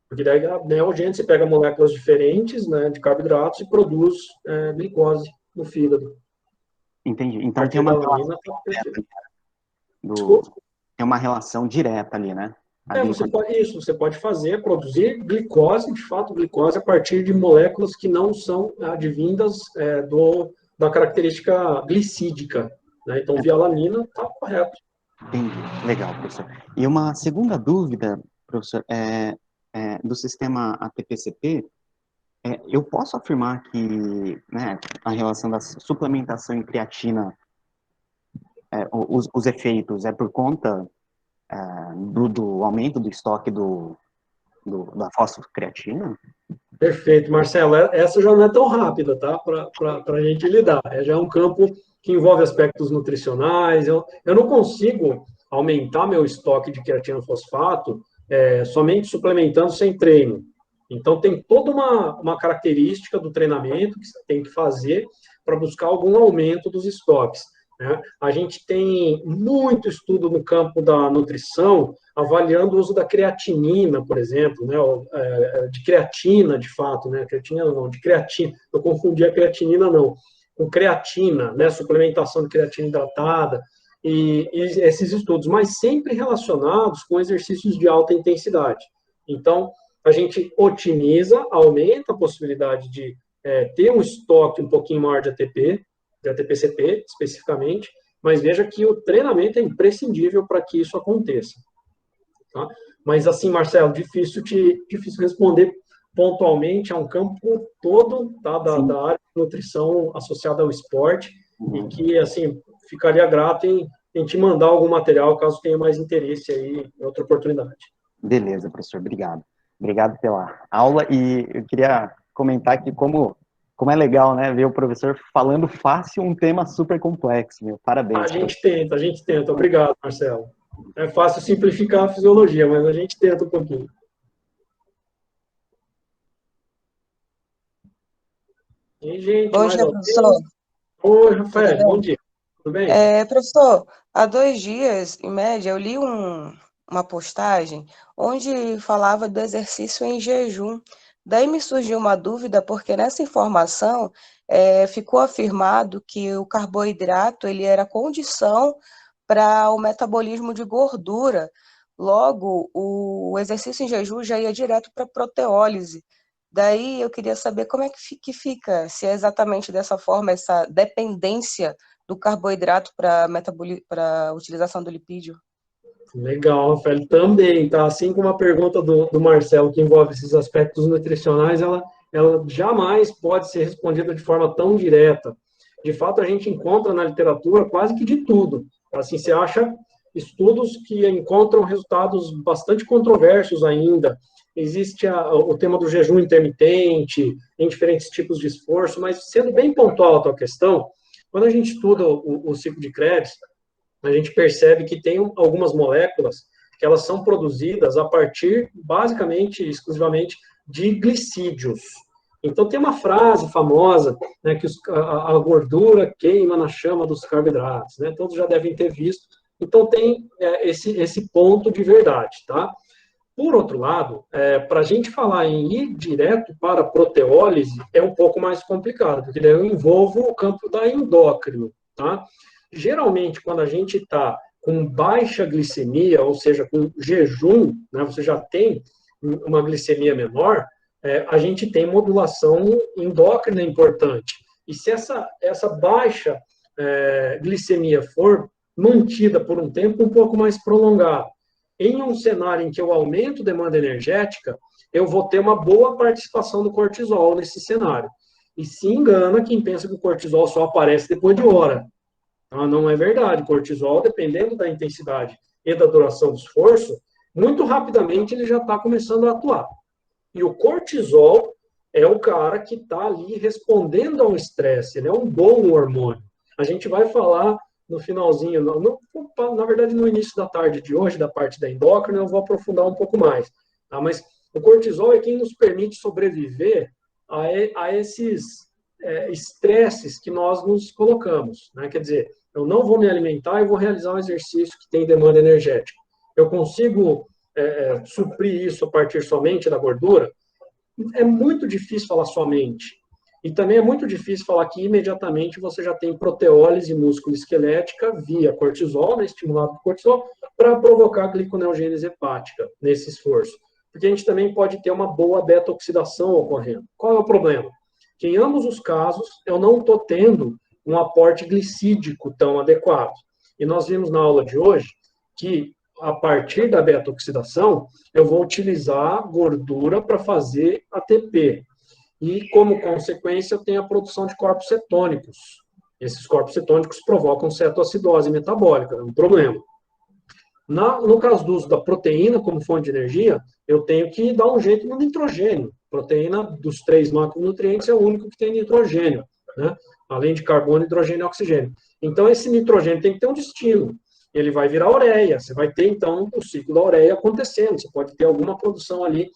Porque daí a neogênese, você pega moléculas diferentes, né, de carboidratos e produz glicose no fígado. Entendi. Então tem uma relação tem uma relação direta ali, né? Você pode produzir glicose, de fato, glicose a partir de moléculas que não são advindas da característica glicídica. Né? Então, vialanina está correto. Entendi. Legal, professor. E uma segunda dúvida, professor, do sistema ATP-CP, eu posso afirmar que, né, a relação da suplementação em creatina, os efeitos é por conta do aumento do estoque da fosfocreatina? Perfeito, Marcelo. Essa já não é tão rápida, tá? Para a gente lidar. Já é um campo que envolve aspectos nutricionais. Eu não consigo aumentar meu estoque de creatina fosfato somente suplementando sem treino. Então, tem toda uma característica do treinamento que você tem que fazer para buscar algum aumento dos estoques. Né? A gente tem muito estudo no campo da nutrição avaliando o uso da creatinina, por exemplo, né? De creatina, de fato, né? Creatinina não, de creatina. Eu confundi a creatinina, não. Com creatina, né? Suplementação de creatina hidratada, e esses estudos, mas sempre relacionados com exercícios de alta intensidade. Então, a gente otimiza, aumenta a possibilidade de ter um estoque um pouquinho maior de ATP, de ATP-CP especificamente, mas veja que o treinamento é imprescindível para que isso aconteça. Tá? Mas assim, Marcelo, difícil responder pontualmente, é um campo todo, tá, da área de nutrição associada ao esporte, e que, assim, ficaria grato em te mandar algum material, caso tenha mais interesse aí em outra oportunidade. Beleza, professor, obrigado. Obrigado pela aula, e eu queria comentar que como é legal, né, ver o professor falando fácil um tema super complexo, meu. Parabéns. A gente tenta. Obrigado, Marcelo. É fácil simplificar a fisiologia, mas a gente tenta um pouquinho. E, gente, Bom dia, professor. Oi, Rafael, bom dia. Tudo bem? Professor, há 2 dias, em média, eu li uma postagem onde falava do exercício em jejum. Daí me surgiu uma dúvida, porque nessa informação ficou afirmado que o carboidrato ele era condição para o metabolismo de gordura. Logo, o exercício em jejum já ia direto para a proteólise Daí eu queria saber como é que fica, se é exatamente dessa forma, essa dependência do carboidrato para a utilização do lipídio. Legal, Rafael, também, tá? Assim como a pergunta do Marcelo, que envolve esses aspectos nutricionais, ela jamais pode ser respondida de forma tão direta. De fato, a gente encontra na literatura quase que de tudo. Assim, você acha estudos que encontram resultados bastante controversos ainda. Existe o tema do jejum intermitente, em diferentes tipos de esforço, mas sendo bem pontual a tua questão, quando a gente estuda o ciclo de Krebs, a gente percebe que tem algumas moléculas que elas são produzidas a partir, basicamente, exclusivamente, de glicídios. Então, tem uma frase famosa, né, que a gordura queima na chama dos carboidratos, né? Todos já devem ter visto. Então, tem esse ponto de verdade, tá? Por outro lado, para a gente falar em ir direto para a proteólise, é um pouco mais complicado, porque daí eu envolvo o campo da endócrino, tá? Geralmente, quando a gente está com baixa glicemia, ou seja, com jejum, né, você já tem uma glicemia menor, a gente tem modulação endócrina importante. E se essa baixa glicemia for mantida por um tempo um pouco mais prolongado, em um cenário em que eu aumento a demanda energética, eu vou ter uma boa participação do cortisol nesse cenário. E se engana quem pensa que o cortisol só aparece depois de hora. Não é verdade. O cortisol, dependendo da intensidade e da duração do esforço, muito rapidamente ele já está começando a atuar. E o cortisol é o cara que está ali respondendo ao estresse. Ele é um bom hormônio. A gente vai falar no finalzinho, na verdade no início da tarde de hoje, da parte da endócrina, eu vou aprofundar um pouco mais. Tá? Mas o cortisol é quem nos permite sobreviver a esses estresses que nós nos colocamos. Né? Quer dizer, eu não vou me alimentar e vou realizar um exercício que tem demanda energética. Eu consigo suprir isso a partir somente da gordura? É muito difícil falar somente. E também é muito difícil falar que imediatamente você já tem proteólise músculo-esquelética via cortisol, né, estimulado por cortisol, para provocar gliconeogênese hepática nesse esforço. Porque a gente também pode ter uma boa beta-oxidação ocorrendo. Qual é o problema? Que em ambos os casos eu não estou tendo um aporte glicídico tão adequado. E nós vimos na aula de hoje que, a partir da beta-oxidação, eu vou utilizar gordura para fazer ATP. E, como consequência, eu tenho a produção de corpos cetônicos. Esses corpos cetônicos provocam cetoacidose metabólica, é um problema. No caso do uso da proteína como fonte de energia, eu tenho que dar um jeito no nitrogênio. Proteína, dos 3 macronutrientes, é o único que tem nitrogênio, né? Além de carbono, hidrogênio e oxigênio. Então, esse nitrogênio tem que ter um destino. Ele vai virar ureia. Você vai ter, então, o ciclo da ureia acontecendo. Você pode ter alguma produção ali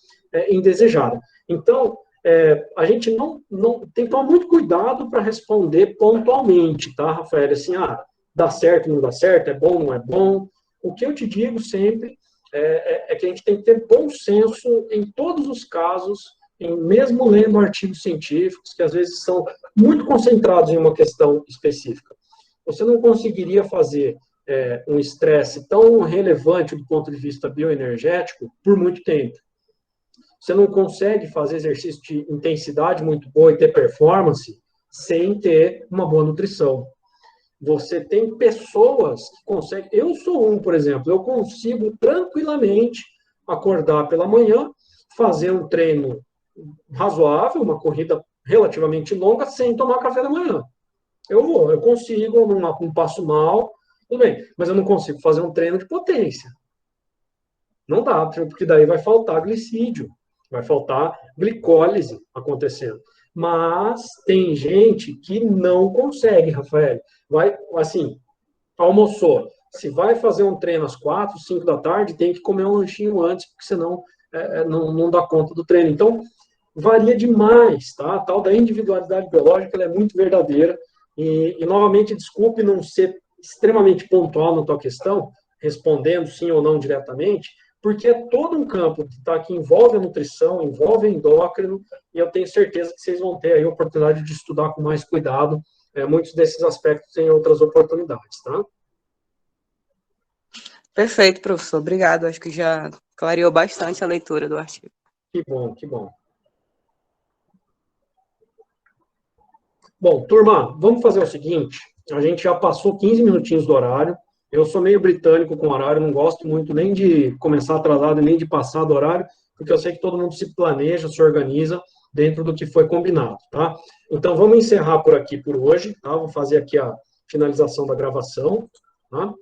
indesejada. Então, a gente não tem que tomar muito cuidado para responder pontualmente, tá, Rafael? Assim, dá certo, não dá certo, é bom, não é bom. O que eu te digo sempre é que a gente tem que ter bom senso em todos os casos, mesmo lendo artigos científicos, que às vezes são muito concentrados em uma questão específica. Você não conseguiria fazer um estresse tão relevante do ponto de vista bioenergético por muito tempo. Você não consegue fazer exercício de intensidade muito boa e ter performance sem ter uma boa nutrição. Você tem pessoas que conseguem... Eu sou por exemplo, eu consigo tranquilamente acordar pela manhã, fazer um treino razoável, uma corrida relativamente longa, sem tomar café da manhã. Eu consigo, eu não passo mal, tudo bem, mas eu não consigo fazer um treino de potência. Não dá, porque daí vai faltar glicídio, vai faltar glicólise acontecendo. Mas tem gente que não consegue, Rafael. Vai, assim, almoçou. Se vai fazer um treino às 4, 5 da tarde, tem que comer um lanchinho antes, porque senão não dá conta do treino. Então, varia demais, tá? A tal da individualidade biológica, ela é muito verdadeira. E, novamente, desculpe não ser extremamente pontual na tua questão, respondendo sim ou não diretamente, porque é todo um campo que envolve a nutrição, envolve o endócrino, e eu tenho certeza que vocês vão ter aí a oportunidade de estudar com mais cuidado muitos desses aspectos em outras oportunidades, tá? Perfeito, professor. Obrigado. Acho que já clareou bastante a leitura do artigo. Que bom, que bom. Bom, turma, vamos fazer o seguinte, a gente já passou 15 minutinhos do horário, eu sou meio britânico com horário, não gosto muito nem de começar atrasado, nem de passar do horário, porque eu sei que todo mundo se planeja, se organiza dentro do que foi combinado, tá? Então, vamos encerrar por aqui por hoje, tá? Vou fazer aqui a finalização da gravação, tá?